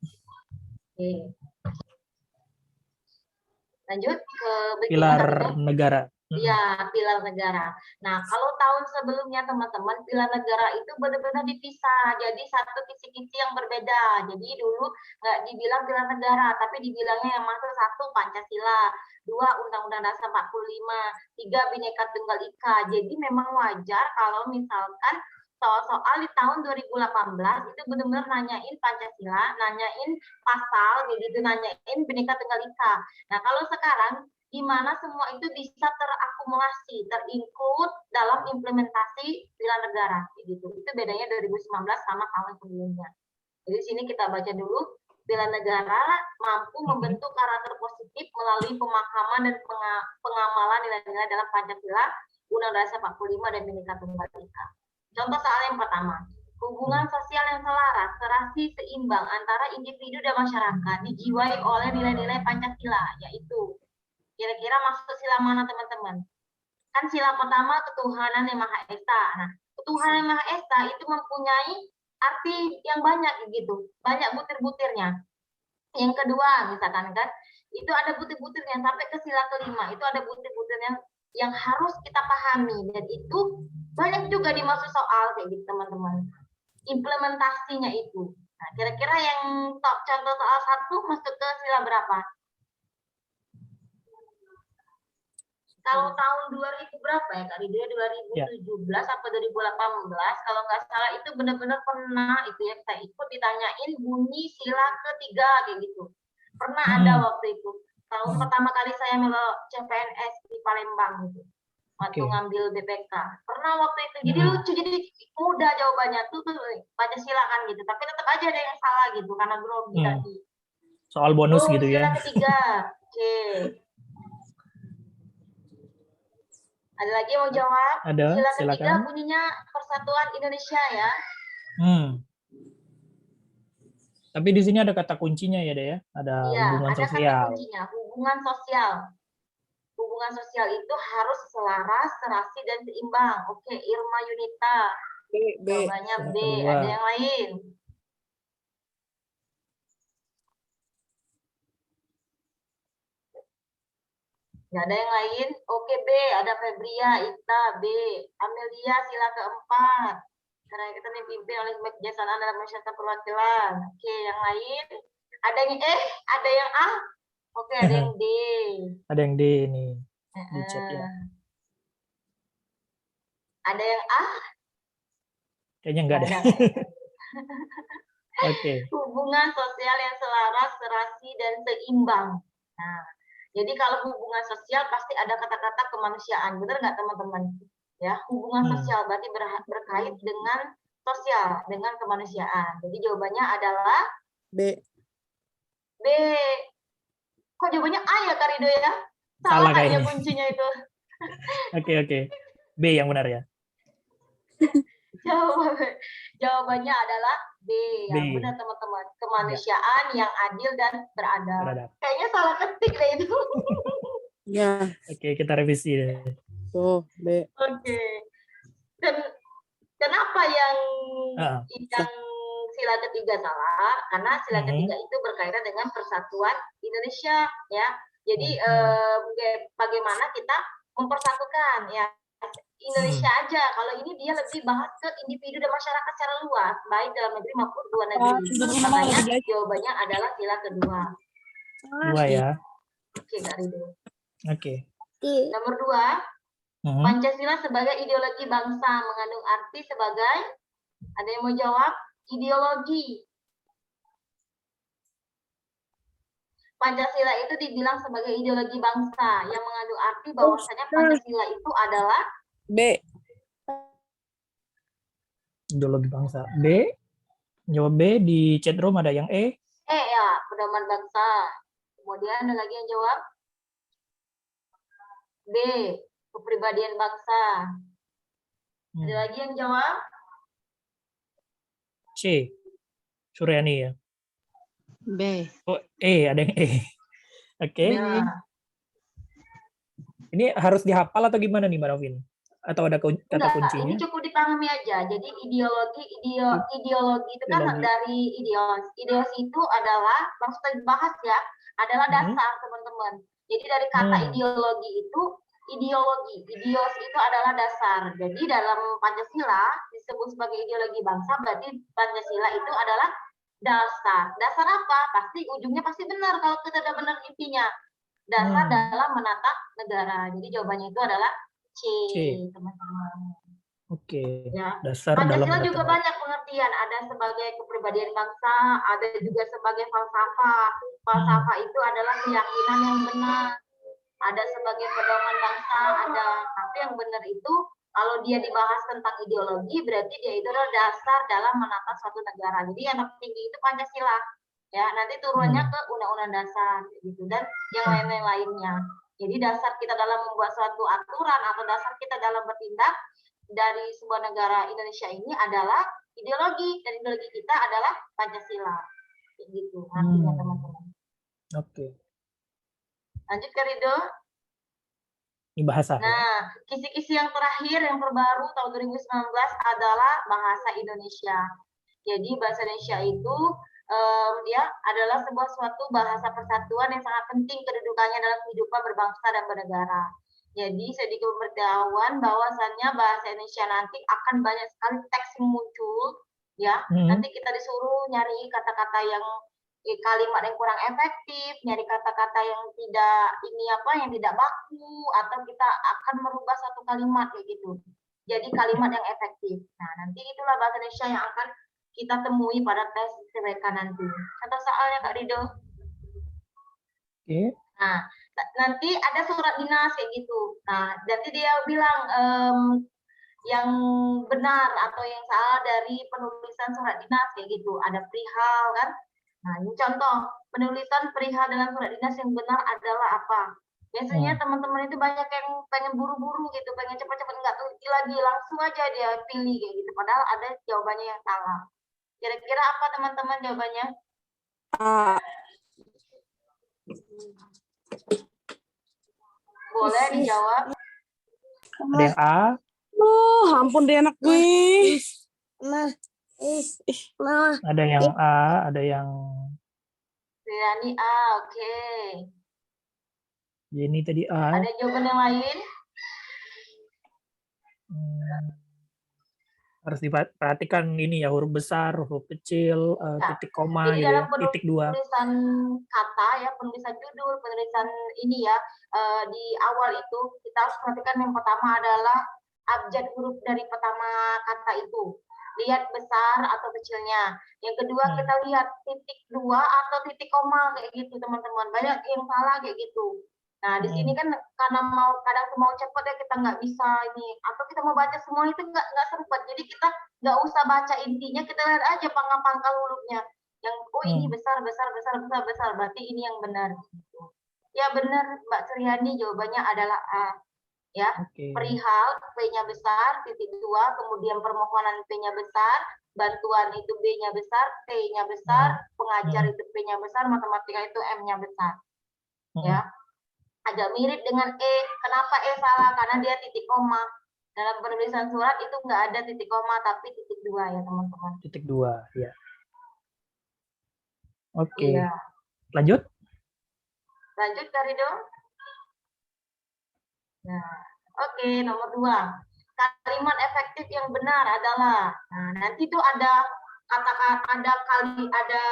Speaker 2: Lanjut ke
Speaker 1: pilar negara.
Speaker 2: Iya, pilar negara. Nah, kalau tahun sebelumnya teman-teman, pilar negara itu benar-benar dipisah. Jadi satu kisi-kisi yang berbeda. Jadi dulu nggak dibilang pilar negara, tapi dibilangnya yang masuk satu Pancasila, dua Undang-Undang Dasar 45, tiga Bhinneka Tunggal Ika. Jadi memang wajar kalau misalkan soal-soal di tahun 2018 itu benar-benar nanyain Pancasila, nanyain pasal, gitu, nanyain Bhinneka Tunggal Ika. Nah, kalau sekarang di mana semua itu bisa terakumulasi, terinclude dalam implementasi pilar negara, gitu. Itu bedanya 2019 sama tahun sebelumnya. Jadi di sini kita baca dulu, pilar negara mampu membentuk karakter positif melalui pemahaman dan pengamalan nilai-nilai dalam Pancasila, Undang-Undang Dasar 45 dan Bhinneka Tunggal Ika. Contoh soal yang pertama, hubungan sosial yang selaras, serasi, seimbang antara individu dan masyarakat dijiwai oleh nilai-nilai Pancasila, yaitu kira-kira masuk sila mana teman-teman? Kan sila pertama ketuhanan yang Maha Esa. Nah, ketuhanan yang Maha Esa itu mempunyai arti yang banyak gitu, banyak butir-butirnya. Yang kedua, misalkan kan, itu ada butir-butirnya sampai ke sila kelima, itu ada butir-butirnya yang harus kita pahami dan itu banyak juga dimaksud soal kayak gitu teman-teman. Implementasinya itu. Nah, kira-kira yang contoh soal satu masuk ke sila berapa? Kalau tahun 2000 berapa ya Kak Ridho? 2017 atau 2018 kalau nggak salah itu benar-benar pernah itu ya kita ikut ditanyain bunyi sila ketiga kayak gitu. Pernah ada waktu itu. Tahun pertama kali saya melok CPNS di Palembang gitu. Waktu ngambil BPK. Pernah waktu itu. Jadi lucu, jadi mudah jawabannya tuh Pancasila kan gitu. Tapi tetap aja ada yang salah gitu karena grogi tadi.
Speaker 1: Soal bonus gitu ya.
Speaker 2: Sila ketiga. Oke. Ada lagi yang mau jawab?
Speaker 1: Ada,
Speaker 2: sila
Speaker 1: silakan.
Speaker 2: ketiga bunyinya Persatuan Indonesia ya.
Speaker 1: Tapi di sini ada kata kuncinya ya, Dea? Ada hubungan
Speaker 2: ada
Speaker 1: sosial.
Speaker 2: Kata kuncinya, hubungan sosial. Hubungan sosial itu harus selaras, serasi, dan seimbang. Oke, Irma Yunita.
Speaker 4: B.
Speaker 2: Jawabannya B. Ada yang lain? Nggak ada yang lain? Oke, B. Ada Febria, Ita, B. Amelia, sila keempat. Karena kita dipimpin oleh kebijaksanaan dalam masyarakat perwakilan. Oke, yang lain? Ada yang ada yang A? Oke, ada yang D.
Speaker 1: Ada yang D nih. Di chat ya.
Speaker 2: Ada yang A?
Speaker 1: Kayaknya enggak ada. Oke.
Speaker 2: Hubungan sosial yang selaras, serasi, dan seimbang. Nah, jadi kalau hubungan sosial pasti ada kata-kata kemanusiaan, benar nggak teman-teman? Ya, hubungan sosial berarti berkait dengan sosial, dengan kemanusiaan. Jadi jawabannya adalah
Speaker 4: B.
Speaker 2: B. Kok jawabannya A ya, Kak Ridho ya?
Speaker 1: Salah
Speaker 2: kayaknya
Speaker 1: kayaknya
Speaker 2: kuncinya itu.
Speaker 1: Oke. B yang benar ya.
Speaker 2: Jawabannya adalah B. Yang benar teman-teman. Kemanusiaan yang adil dan beradab. Kayaknya salah ketik deh itu.
Speaker 4: Ya.
Speaker 1: Oke, kita revisi deh.
Speaker 4: Oh, B.
Speaker 2: Oke. Dan kenapa yang sila ketiga salah? Karena sila ketiga itu berkaitan dengan persatuan Indonesia, ya. Jadi bagaimana kita mempersatukan ya Indonesia aja. Kalau ini dia lebih bahas ke individu dan masyarakat secara luas, baik dalam negeri maupun luar negeri. Makanya jawabannya adalah sila kedua.
Speaker 1: Dua ya.
Speaker 2: Oke, Kak Ridho.
Speaker 1: Oke.
Speaker 2: Nomor 2, Pancasila sebagai ideologi bangsa mengandung arti sebagai, ada yang mau jawab? Ideologi. Pancasila itu dibilang sebagai ideologi bangsa yang mengandung arti bahwasanya Pancasila itu adalah
Speaker 4: B.
Speaker 1: Ideologi bangsa. B. Jawab B. Di chat room ada yang E.
Speaker 2: Ya, pedoman bangsa. Kemudian ada lagi yang jawab B. Kepribadian bangsa. Ada lagi yang jawab
Speaker 1: C. Suryani ya.
Speaker 4: B.
Speaker 1: Oh, ada yang E. Oke. Ini harus dihafal atau gimana nih, Mbak Novin? Atau ada kata kuncinya?
Speaker 2: Ini cukup dipahami aja. Jadi ideologi itu kan dari ideos. Ideos itu adalah langsung dibahas ya, adalah dasar teman-teman. Jadi dari kata ideologi itu ideologi. Idios itu adalah dasar. Jadi dalam Pancasila disebut sebagai ideologi bangsa, berarti Pancasila itu adalah dasar. Dasar apa? Pasti ujungnya pasti benar kalau kita udah benar intinya. Dasar dalam menata negara. Jadi jawabannya itu adalah C, teman-teman.
Speaker 1: Oke.
Speaker 2: Ya.
Speaker 1: Dasar dalam
Speaker 2: Pancasila juga
Speaker 1: menata.
Speaker 2: banyak pengertian. Ada sebagai kepribadian bangsa, ada juga sebagai falsafah. Falsafah itu adalah keyakinan yang benar. Ada sebagai pedoman bangsa, ada. Tapi yang benar itu kalau dia dibahas tentang ideologi, berarti dia itu adalah dasar dalam menata suatu negara. Jadi yang tertinggi itu Pancasila. Ya, nanti turunnya ke undang-undang dasar gitu dan yang lain-lainnya. Jadi dasar kita dalam membuat suatu aturan atau dasar kita dalam bertindak dari sebuah negara Indonesia ini adalah ideologi, dan ideologi kita adalah Pancasila. Gitu artinya teman-teman.
Speaker 1: Oke.
Speaker 2: Lanjut ke Rido.
Speaker 1: Ini bahasa.
Speaker 2: Nah, kisi-kisi yang terakhir yang terbaru tahun 2019 adalah bahasa Indonesia. Jadi bahasa Indonesia itu dia adalah suatu bahasa persatuan yang sangat penting kedudukannya dalam kehidupan berbangsa dan bernegara. Jadi sedikit pemberitahuan bahwasannya bahasa Indonesia nanti akan banyak sekali teks yang muncul, ya. Nanti kita disuruh nyari kata-kata yang kalimat yang kurang efektif, nyari kata-kata yang yang tidak baku, atau kita akan merubah satu kalimat kayak gitu. Jadi kalimat yang efektif. Nah, nanti itulah bahasa Indonesia yang akan kita temui pada tes TWK nanti. Contoh soalnya Kak Rido.
Speaker 1: Oke.
Speaker 2: Nah, nanti ada surat dinas kayak gitu. Nah, nanti dia bilang yang benar atau yang salah dari penulisan surat dinas kayak gitu. Ada perihal kan. Nah, ini contoh penulisan perihal dalam surat dinas yang benar adalah apa? Biasanya teman-teman itu banyak yang pengen buru-buru gitu, pengen cepat-cepat nggak teliti lagi, langsung aja dia pilih kayak gitu. Padahal ada jawabannya yang salah. Kira-kira apa teman-teman jawabannya? Boleh dijawab.
Speaker 1: Ada yang A.
Speaker 4: Ampun deh anak gue.
Speaker 1: Ada yang A, ada yang
Speaker 2: Riani A, oke.
Speaker 1: Jenny tadi A.
Speaker 2: Ada jawaban yang lain?
Speaker 1: Harus diperhatikan ini ya, huruf besar, huruf kecil, titik koma
Speaker 2: Jadi
Speaker 1: gitu ya,
Speaker 2: dalam
Speaker 1: titik dua.
Speaker 2: penulisan kata ya, penulisan judul, penulisan ini ya, di awal itu kita harus perhatikan yang pertama adalah abjad huruf dari pertama kata itu. Lihat besar atau kecilnya. Yang kedua kita lihat titik dua atau titik koma kayak gitu teman-teman. Banyak yang salah kayak gitu. Nah di sini kan karena kadang mau cepat ya kita nggak bisa ini, atau kita mau baca semua itu nggak sempat. Jadi kita nggak usah baca intinya, kita lihat aja pangkal-pangkal hurufnya. Yang ini besar, berarti ini yang benar. Ya benar Mbak Suryani, jawabannya adalah A. Ya, perihal P-nya besar, titik dua, kemudian permohonan P-nya besar, bantuan itu B-nya besar, T-nya besar, pengajar itu P-nya besar, matematika itu M-nya besar. Ya, agak mirip dengan E. Kenapa E salah? Karena dia titik koma. Dalam penulisan surat itu nggak ada titik koma, tapi titik dua ya teman-teman.
Speaker 1: Titik dua, ya. Oke.
Speaker 2: Iya.
Speaker 1: Lanjut.
Speaker 2: Lanjut, Karido. Nah, oke, nomor 2. Kalimat efektif yang benar adalah, nah nanti tuh ada ada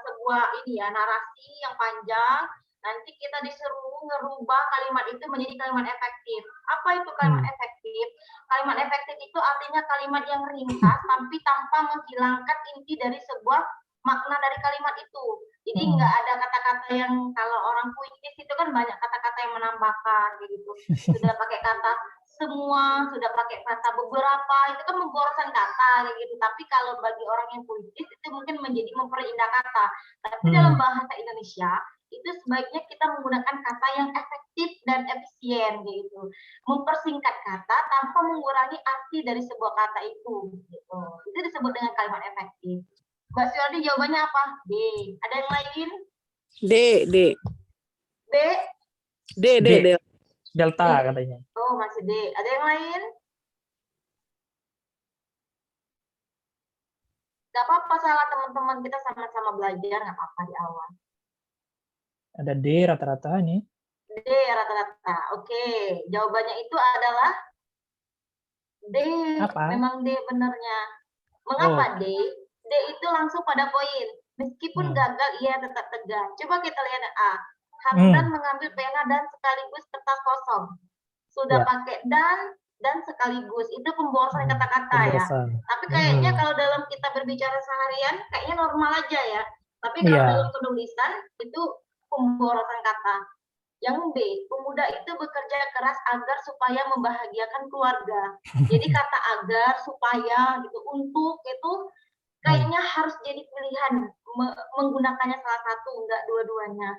Speaker 2: sebuah ini ya, narasi yang panjang. Nanti kita disuruh ngerubah kalimat itu menjadi kalimat efektif. Apa itu kalimat efektif? Kalimat efektif itu artinya kalimat yang ringkas tapi tanpa menghilangkan inti dari sebuah makna dari kalimat itu. Jadi nggak ada kata-kata yang, kalau orang puitis itu kan banyak kata-kata yang menambahkan gitu. Sudah pakai kata semua, sudah pakai kata beberapa, itu kan memboroskan kata gitu. Tapi kalau bagi orang yang puitis itu mungkin menjadi memperindah kata. Tapi dalam bahasa Indonesia itu sebaiknya kita menggunakan kata yang efektif dan efisien gitu. Mempersingkat kata tanpa mengurangi arti dari sebuah kata itu gitu. Itu disebut dengan kalimat efektif. Mbak Syardi jawabannya apa? D. Ada yang lain?
Speaker 4: D.
Speaker 2: B?
Speaker 4: D.
Speaker 1: Delta katanya.
Speaker 2: Oh, masih D. Ada yang lain? Gak apa-apa salah teman-teman, kita sama-sama belajar, gak apa-apa di awal.
Speaker 1: Ada D rata-rata nih.
Speaker 2: D rata-rata. Oke, jawabannya itu adalah D.
Speaker 1: Apa?
Speaker 2: Memang D benernya.
Speaker 1: Oh,
Speaker 2: Mengapa D? D itu langsung pada poin. Meskipun
Speaker 1: hmm,
Speaker 2: gagal, ia tetap tegar. Coba kita lihat A. Hamdan
Speaker 1: hmm,
Speaker 2: mengambil pena dan sekaligus kertas kosong. Sudah
Speaker 1: ya,
Speaker 2: pakai dan sekaligus. Itu pemborosan
Speaker 1: hmm,
Speaker 2: kata-kata ya.
Speaker 1: pemborosan.
Speaker 2: Tapi kayaknya
Speaker 1: Hmm,
Speaker 2: kalau dalam kita berbicara seharian, kayaknya normal aja ya. Tapi kalau dalam
Speaker 1: iya,
Speaker 2: penulisan, itu pemborosan kata. Yang B, pemuda itu bekerja keras agar supaya membahagiakan keluarga. Jadi kata agar, supaya, gitu, untuk itu
Speaker 1: hmm,
Speaker 2: kayaknya harus jadi pilihan menggunakannya salah satu, enggak dua-duanya.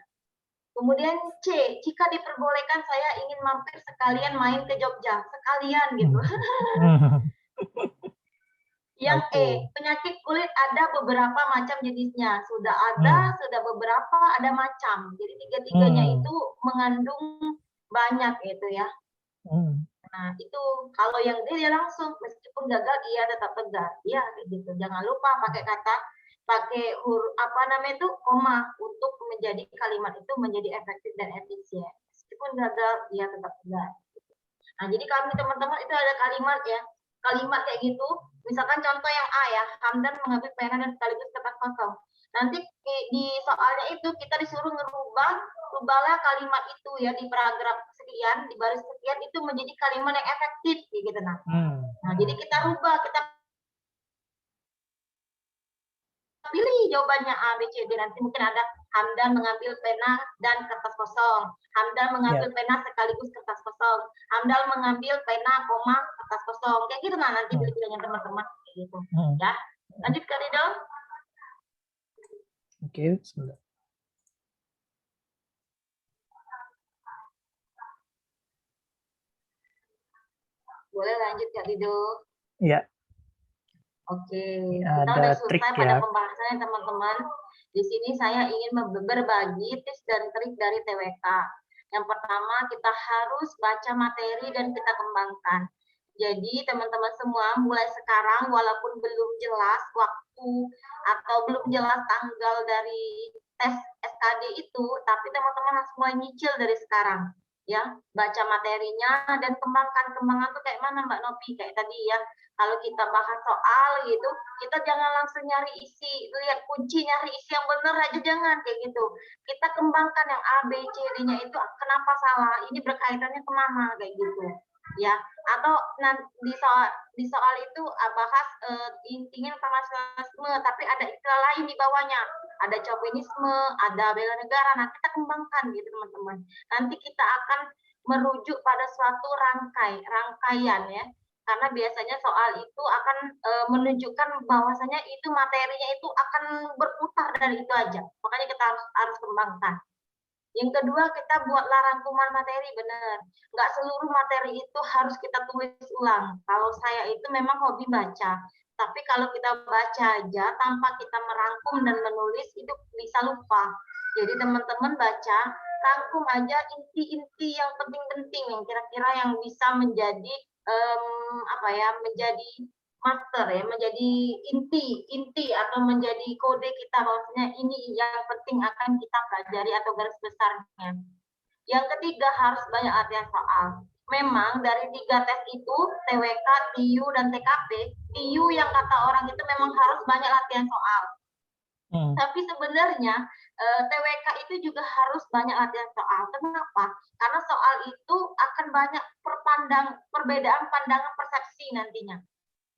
Speaker 2: Kemudian C, jika diperbolehkan saya ingin mampir sekalian main ke Jogja, sekalian gitu.
Speaker 1: hmm,
Speaker 2: Yang E,
Speaker 1: oke,
Speaker 2: penyakit kulit ada beberapa macam jenisnya. Sudah
Speaker 1: hmm,
Speaker 2: ada, sudah beberapa, ada macam. Jadi tiga-tiganya
Speaker 1: hmm,
Speaker 2: itu mengandung banyak gitu ya.
Speaker 1: hmm,
Speaker 2: Nah, itu kalau yang dia langsung meskipun gagal ia tetap tegar. Ya, gitu. Jangan lupa pakai huruf apa namanya itu koma untuk menjadi kalimat itu menjadi efektif dan efisien. Meskipun gagal ia tetap tegar. Nah, jadi kami teman-teman itu ada kalimat ya. Kalimat kayak gitu. Misalkan contoh yang A ya, Hamdan mengambil pena dan sekaligus kertas kosong. Nanti di soalnya itu kita disuruh rubahlah kalimat itu ya di paragraf sekian, di baris sekian itu menjadi kalimat yang efektif gitu nah. Nah, jadi kita rubah, kita pilih jawabannya A, B, C, D. Nanti mungkin ada Hamdan mengambil pena dan kertas kosong. Hamdan mengambil
Speaker 1: ya,
Speaker 2: pena sekaligus kertas kosong. Hamdan mengambil pena, koma, kertas kosong. Kayak gitu nah nanti
Speaker 1: hmm,
Speaker 2: pilih-pilihnya teman-teman. Kayak gitu.
Speaker 1: hmm,
Speaker 2: Ya. Lanjut ke Rido.
Speaker 1: oke, sebentar.
Speaker 2: Boleh lanjut Kak Rido.
Speaker 1: Ya,
Speaker 2: Oke,
Speaker 1: ini
Speaker 2: kita
Speaker 1: ada
Speaker 2: udah
Speaker 1: trik
Speaker 2: selesai pada
Speaker 1: ya.
Speaker 2: pembahasannya teman-teman. Di sini saya ingin berbagi tips dan trik dari TWK. Yang pertama, kita harus baca materi dan kita kembangkan. Jadi teman-teman semua mulai sekarang walaupun belum jelas waktu atau belum jelas tanggal dari tes SKD itu, tapi teman-teman harus mulai nyicil dari sekarang. Ya, baca materinya dan kembangkan tuh kayak mana Mbak Novi kayak tadi ya. Kalau kita bahas soal gitu, kita jangan langsung nyari isi, lihat kunci nyari isi yang benar aja jangan kayak gitu. Kita kembangkan yang A, B, C, D-nya itu kenapa salah, ini berkaitannya kemana kayak gitu. Ya, atau di soal itu bahas intinya tentang nasionalisme, tapi ada istilah lain di bawahnya. Ada chauvinisme, ada bela negara. Nah, kita kembangkan gitu teman-teman. Nanti kita akan merujuk pada suatu rangkaian ya. Karena biasanya soal itu akan menunjukkan bahwasanya itu materinya itu akan berputar dari itu aja. Makanya kita harus kembangkan. Yang kedua, kita buatlah rangkuman materi, benar. Nggak seluruh materi itu harus kita tulis ulang. Kalau saya itu memang hobi baca. Tapi kalau kita baca aja tanpa kita merangkum dan menulis, itu bisa lupa. Jadi teman-teman baca, rangkum aja inti-inti yang penting-penting, yang kira-kira yang bisa menjadi menjadi master ya, menjadi inti atau menjadi kode kita bahwasanya ini yang penting akan kita pelajari atau garis besarnya. Yang ketiga harus banyak latihan soal. Memang dari 3 tes itu TWK, TIU dan TKP, TIU yang kata orang itu memang harus banyak latihan soal. Tapi sebenarnya TWK itu juga harus banyak latihan soal. Kenapa? Karena soal itu akan banyak perbedaan pandangan persepsi nantinya.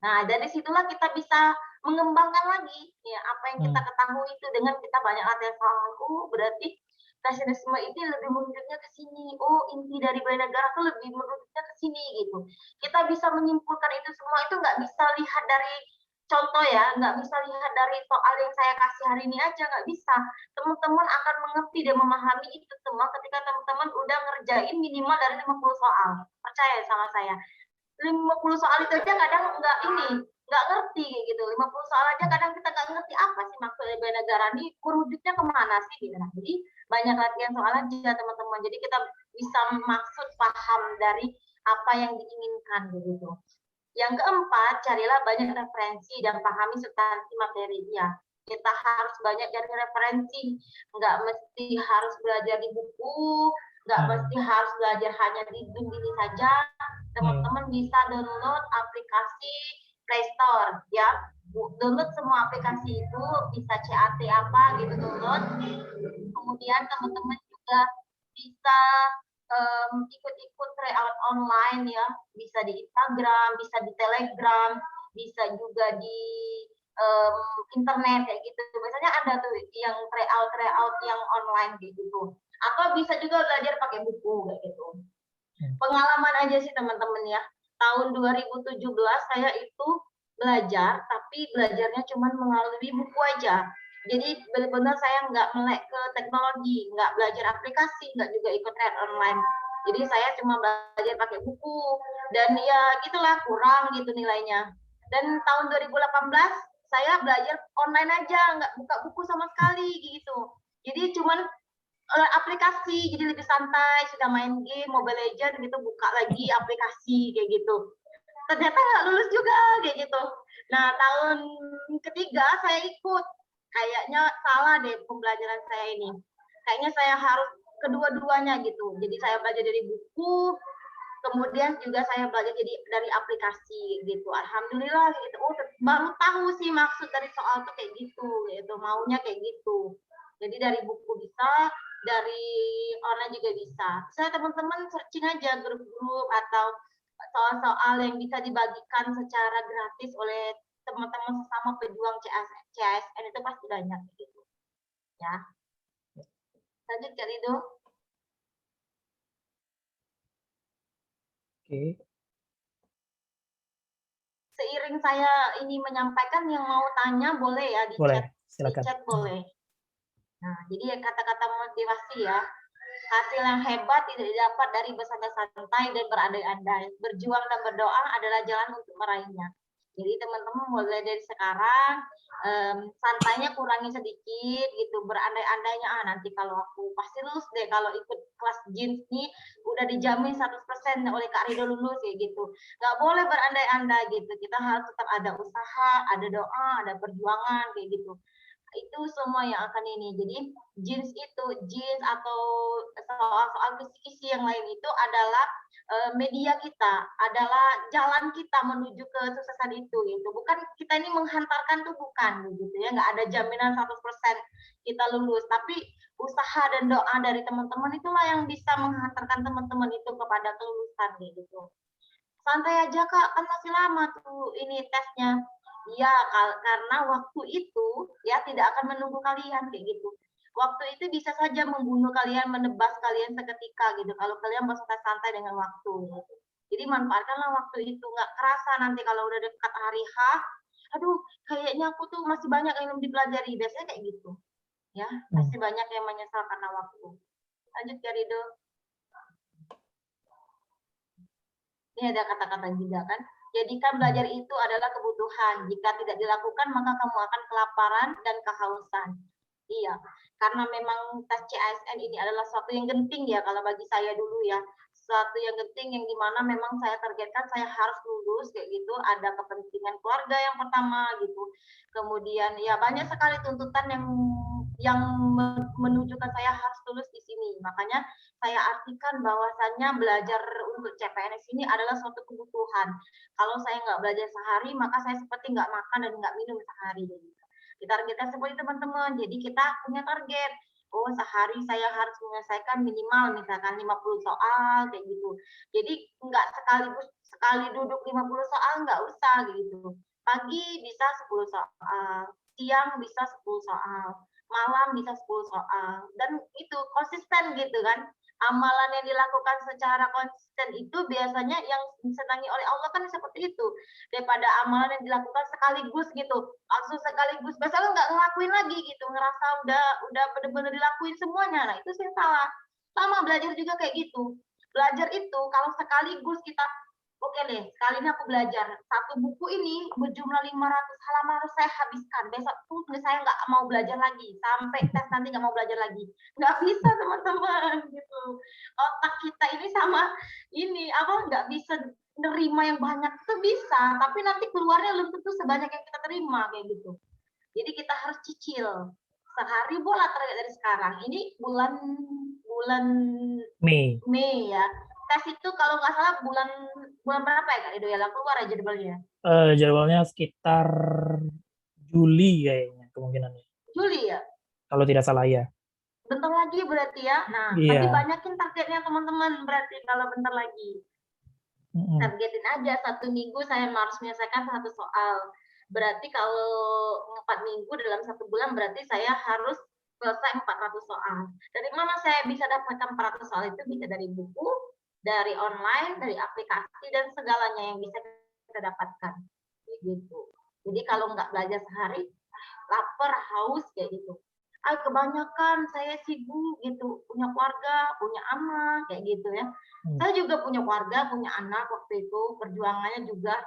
Speaker 2: Nah, dari situlah kita bisa mengembangkan lagi ya apa yang kita ketahui itu dengan kita banyak latihan soal. Oh, berarti nasionalisme ini lebih menunjuknya ke sini. Oh, inti dari bela negara itu lebih menunjuknya ke sini gitu. Kita bisa menyimpulkan itu semua itu nggak bisa lihat dari contoh ya, nggak bisa lihat dari soal yang saya kasih hari ini aja, nggak bisa. Teman-teman akan mengerti dan memahami itu semua ketika teman-teman udah ngerjain minimal dari 50 soal. Percaya sama saya. 50 soal itu aja kadang nggak ngerti gitu. 50 soal aja kadang kita nggak ngerti apa sih maksudnya bela negara ini merujuknya kemana sih gitu. Nah, jadi banyak latihan soal aja teman-teman. Jadi kita bisa maksud paham dari apa yang diinginkan gitu. Yang keempat, carilah banyak referensi dan pahami substansi materinya. Kita harus banyak cari referensi, nggak mesti harus belajar di buku, nggak mesti harus belajar hanya di Zoom ini saja. Teman-teman bisa download aplikasi Play Store ya, download semua aplikasi itu, bisa CAT apa gitu download. Kemudian teman-teman juga bisa ikut-ikut tryout online ya, bisa di Instagram, bisa di Telegram, bisa juga di internet kayak gitu. Biasanya ada tuh yang tryout yang online kayak gitu. Atau bisa juga belajar pakai buku kayak gitu. Pengalaman aja sih teman-teman ya. Tahun 2017 saya itu belajar, tapi belajarnya cuma melalui buku aja. Jadi benar-benar saya nggak melek ke teknologi, nggak belajar aplikasi, nggak juga ikut tryout online. Jadi saya cuma belajar pakai buku, dan ya gitulah kurang gitu nilainya. Dan tahun 2018 saya belajar online aja, nggak buka buku sama sekali gitu. Jadi cuman aplikasi, jadi lebih santai, sudah main game Mobile Legends gitu, buka lagi aplikasi kayak gitu. Ternyata nggak lulus juga kayak gitu. Nah tahun ketiga saya ikut, kayaknya salah deh pembelajaran saya ini. Kayaknya saya harus kedua-duanya gitu. Jadi saya belajar dari buku, kemudian juga saya belajar jadi dari aplikasi gitu. Alhamdulillah gitu. Oh, baru tahu sih maksud dari soal tuh kayak gitu, gitu. Maunya kayak gitu. Jadi dari buku bisa, dari online juga bisa. Saya teman-teman searching aja grup-grup atau soal-soal yang bisa dibagikan secara gratis oleh teman-teman sesama pejuang CASN itu pasti banyak gitu. Ya. Lanjut Kak Rido.
Speaker 1: Oke.
Speaker 2: Seiring saya ini menyampaikan, yang mau tanya boleh ya di
Speaker 1: Boleh,
Speaker 2: chat.
Speaker 1: silakan.
Speaker 2: Di chat boleh. Nah, jadi kata-kata motivasi ya. Hasil yang hebat tidak didapat dari bersantai-santai dan berandai-andai. Berjuang dan berdoa adalah jalan untuk meraihnya. Jadi teman-teman mulai dari sekarang, santainya kurangi sedikit gitu, berandai-andainya nanti kalau aku pasti lulus deh kalau ikut kelas jeans nih, udah dijamin 100% oleh Kak Rido lulus ya gitu. Nggak boleh berandai-andai gitu, kita harus tetap ada usaha, ada doa, ada perjuangan kayak gitu. Itu semua yang akan ini. Jadi jeans atau soal-soal kisi-kisi yang lain itu adalah media kita, adalah jalan kita menuju ke kesuksesan itu gitu. Bukan kita ini menghantarkan tuh, bukan gitu ya, nggak ada jaminan 100% kita lulus, tapi usaha dan doa dari teman-teman itulah yang bisa menghantarkan teman-teman itu kepada kelulusan gitu. Santai aja Kak, kan masih lama tuh ini tesnya. Iya, karena waktu itu ya tidak akan menunggu kalian kayak gitu. Waktu itu bisa saja membunuh kalian, menebas kalian seketika gitu. Kalau kalian bersantai-santai dengan waktu. Gitu. Jadi manfaatkanlah waktu itu. Nggak kerasa nanti kalau udah dekat hari H, aduh kayaknya aku tuh masih banyak yang belum dipelajari. Biasanya kayak gitu. Ya, masih banyak yang menyesal karena waktu. Lanjut ya Rido. Ini ada kata-kata juga kan. Jadikan belajar itu adalah kebutuhan. Jika tidak dilakukan, maka kamu akan kelaparan dan kehausan. Iya, karena memang tes CASN ini adalah sesuatu yang genting ya, kalau bagi saya dulu ya. Sesuatu yang genting yang dimana memang saya targetkan saya harus lulus kayak gitu. Ada kepentingan keluarga yang pertama gitu. Kemudian ya banyak sekali tuntutan yang menunjukkan saya harus lulus di sini. Makanya saya artikan bahwasannya belajar untuk CPNS ini adalah suatu kebutuhan. Kalau saya nggak belajar sehari, maka saya seperti nggak makan dan nggak minum sehari. Ditargetkan seperti teman-teman. Jadi kita punya target. Oh, sehari saya harus menyelesaikan minimal misalkan 50 soal kayak gitu. Jadi nggak sekali duduk 50 soal, nggak usah gitu. Pagi bisa 10 soal, siang bisa 10 soal, malam bisa 10 soal, dan itu konsisten gitu kan. Amalan yang dilakukan secara konsisten itu biasanya yang disenangi oleh Allah kan seperti itu, daripada amalan yang dilakukan sekaligus gitu, langsung sekaligus besok nggak ngelakuin lagi gitu, ngerasa udah bener-bener dilakuin semuanya. Nah itu sih salah. Sama belajar juga kayak gitu. Belajar itu kalau sekaligus kita, oke deh, sekali ini aku belajar satu buku ini berjumlah 500 halaman harus saya habiskan. Besok tuh saya nggak mau belajar lagi, sampai tes nanti nggak mau belajar lagi. Nggak bisa teman-teman gitu. Otak kita ini sama ini nggak bisa nerima yang banyak itu bisa, tapi nanti keluarnya belum tentu sebanyak yang kita terima kayak gitu. Jadi kita harus cicil. Sehari bola target dari sekarang. Ini bulan bulan
Speaker 1: Mei.
Speaker 2: Mei ya. Tes itu kalau nggak salah bulan berapa ya Kak Rido ya? Keluar ya jadwalnya.
Speaker 1: Jadwalnya sekitar Juli kayaknya kemungkinannya.
Speaker 2: Juli ya?
Speaker 1: Kalau tidak salah ya.
Speaker 2: Bentar lagi berarti ya. Nah,
Speaker 1: Iya.
Speaker 2: berarti banyakin targetnya teman-teman berarti kalau bentar lagi. Targetin aja 1 minggu saya harus menyelesaikan 1 soal. Berarti kalau 4 minggu dalam 1 bulan berarti saya harus selesai 400 soal. Dari mana saya bisa dapatkan 400 soal itu? Bisa dari buku, dari online, dari aplikasi dan segalanya yang bisa kita dapatkan. Gitu. Jadi kalau nggak belajar sehari, lapar, haus kayak gitu. Kebanyakan saya sibuk gitu, punya keluarga, punya anak kayak gitu ya. Saya juga punya keluarga, punya anak waktu itu, perjuangannya juga.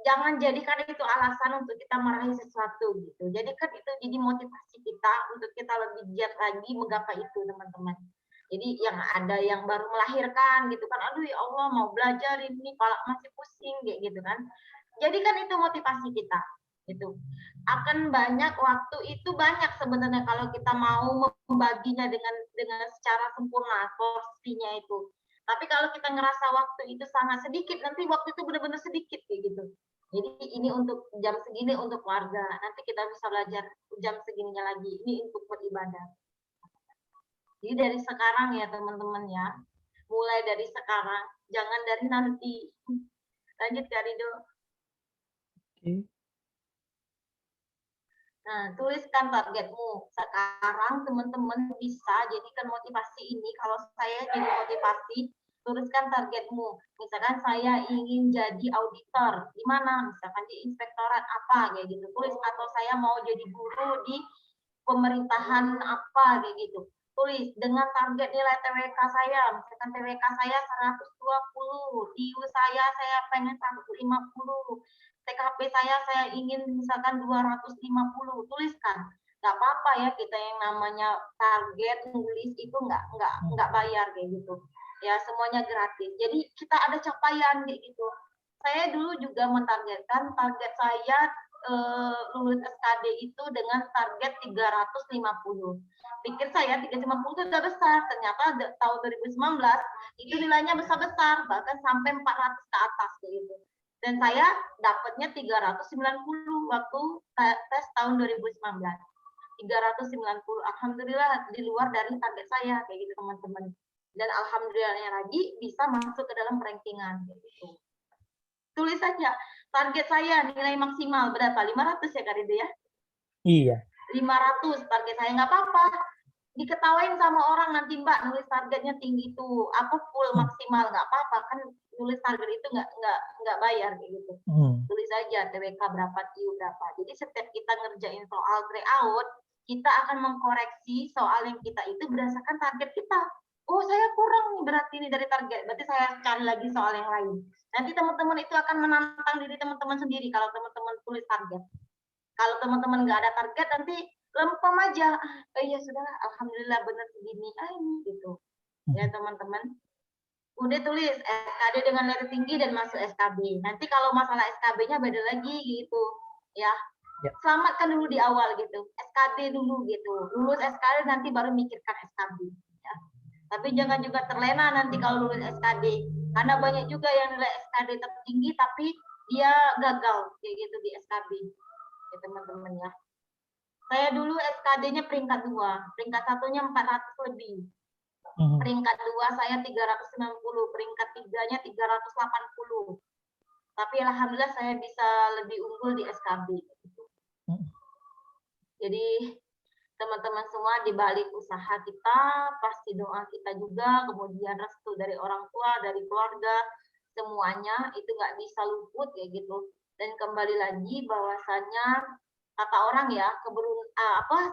Speaker 2: Jangan jadikan itu alasan untuk kita meraih sesuatu gitu. Jadikan itu jadi motivasi kita untuk kita lebih giat lagi menggapai itu teman-teman. Jadi yang ada yang baru melahirkan gitu kan, aduh ya Allah mau belajar ini, kepala masih pusing kayak gitu kan. Jadikan itu motivasi kita gitu. Akan banyak waktu itu banyak sebenarnya kalau kita mau membaginya dengan secara sempurna porsinya itu. Tapi kalau kita ngerasa waktu itu sangat sedikit, nanti waktu itu benar-benar sedikit kayak gitu. Jadi ini untuk jam segini untuk keluarga, nanti kita bisa belajar jam segininya lagi. Ini untuk beribadah. Jadi dari sekarang ya teman-teman ya, mulai dari sekarang, jangan dari nanti. Lanjut Kak Rido. Nah, tuliskan targetmu. Sekarang teman-teman bisa jadikan motivasi ini. Kalau saya jadi motivasi, tuliskan targetmu. Misalkan saya ingin jadi auditor, di mana? Misalkan di inspektorat apa, kayak gitu. Tulis, atau saya mau jadi guru di pemerintahan apa, kayak gitu. Tulis dengan target nilai TWK saya, misalkan TWK saya 120, DIU saya pengen 150, TKP saya ingin misalkan 250, tuliskan. Nggak apa-apa ya kita yang namanya target nulis itu nggak bayar kayak gitu. Ya semuanya gratis. Jadi kita ada capaian kayak gitu. Saya dulu juga mentargetkan target saya lulus SKD itu dengan target 350. Pikir saya 350 itu udah besar, ternyata tahun 2019 itu nilainya besar-besar, bahkan sampai 400 ke atas gitu. Dan saya dapatnya 390 waktu tes tahun 2019. 390, alhamdulillah di luar dari target saya kayak gitu teman-teman. Dan alhamdulillahnya lagi bisa masuk ke dalam rankingan gitu. Tulis saja target saya nilai maksimal berapa? 500 ya Kak Rido ya? Iya. 500 target saya, nggak apa-apa. Diketawain sama orang nanti Mbak nulis targetnya tinggi itu, aku full maksimal nggak apa-apa kan, nulis target itu nggak bayar kayak gitu. Tulis aja TWK berapa, TIU berapa. Jadi setiap kita ngerjain soal tryout, kita akan mengkoreksi soal yang kita itu berdasarkan target kita. Oh saya kurang nih berarti ini dari target, berarti saya cari lagi soal yang lain. Nanti teman-teman itu akan menantang diri teman-teman sendiri kalau teman-teman tulis target. Kalau teman-teman nggak ada target nanti lempem aja. Ya sudah, alhamdulillah benar segini. Ini gitu. Ya teman-teman. Udah tulis SKD dengan nilai tinggi dan masuk SKB. Nanti kalau masalah SKB-nya beda lagi gitu. Ya. Selamatkan dulu di awal gitu. SKD dulu gitu. Lulus SKD nanti baru mikirkan SKB. Ya. Tapi jangan juga terlena nanti kalau lulus SKD. Karena banyak juga yang nilai SKD tertinggi tapi dia gagal kayak gitu di SKB. Ya teman-teman ya. Saya dulu SKD-nya peringkat 2, peringkat 1-nya 400 lebih. Peringkat 2 saya 390, peringkat 3-nya 380. Tapi alhamdulillah saya bisa lebih unggul di SKB. Jadi teman-teman semua di balik usaha kita, pasti doa kita juga, kemudian restu dari orang tua, dari keluarga, semuanya itu nggak bisa luput kayak gitu. Dan kembali lagi bahwasannya kata orang ya,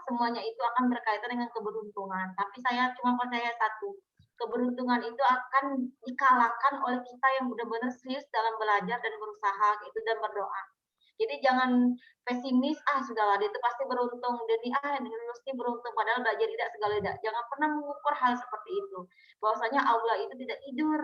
Speaker 2: semuanya itu akan berkaitan dengan keberuntungan. Tapi saya cuma percaya satu, keberuntungan itu akan dikalahkan oleh kita yang benar-benar serius dalam belajar dan berusaha itu dan berdoa. Jadi jangan pesimis, sudahlah dia itu pasti beruntung, jadi lulus ini beruntung, padahal belajar tidak segala tidak. Jangan pernah mengukur hal seperti itu. Bahwasanya Allah itu tidak tidur,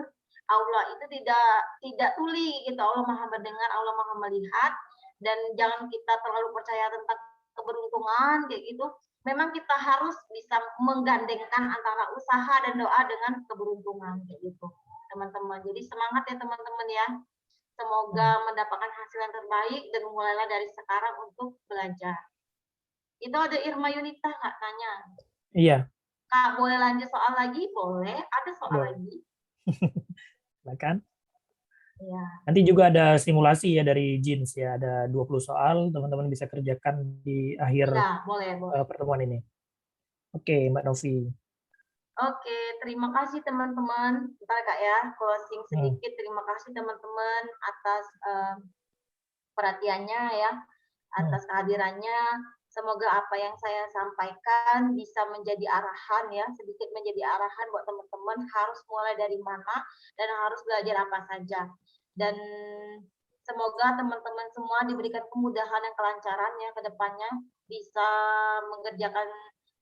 Speaker 2: Allah itu tidak tuli gitu. Allah Maha mendengar, Allah Maha melihat. Dan jangan kita terlalu percaya tentang keberuntungan kayak gitu. memang kita harus bisa menggandengkan antara usaha dan doa dengan keberuntungan kayak gitu, teman-teman. Jadi semangat ya teman-teman ya. Semoga mendapatkan hasil yang terbaik dan mulailah dari sekarang untuk belajar. Itu ada Irma Yunita nggak tanya?
Speaker 1: Iya,
Speaker 2: Kak, boleh lanjut soal lagi? Boleh, ada soal
Speaker 1: boleh.
Speaker 2: lagi.
Speaker 1: Silakan.
Speaker 2: Iya.
Speaker 1: Nanti juga ada simulasi ya dari Jeans ya, ada 20 soal, teman-teman bisa kerjakan di akhir
Speaker 2: Iya, boleh.
Speaker 1: pertemuan ini. Oke, Mbak Novi.
Speaker 2: Oke, terima kasih teman-teman. Bentar Kak ya, closing sedikit. Terima kasih teman-teman atas perhatiannya ya, atas kehadirannya. Semoga apa yang saya sampaikan bisa menjadi arahan ya, sedikit menjadi arahan buat teman-teman harus mulai dari mana dan harus belajar apa saja. Dan semoga teman-teman semua diberikan kemudahan dan kelancaran ya ke depannya, bisa mengerjakan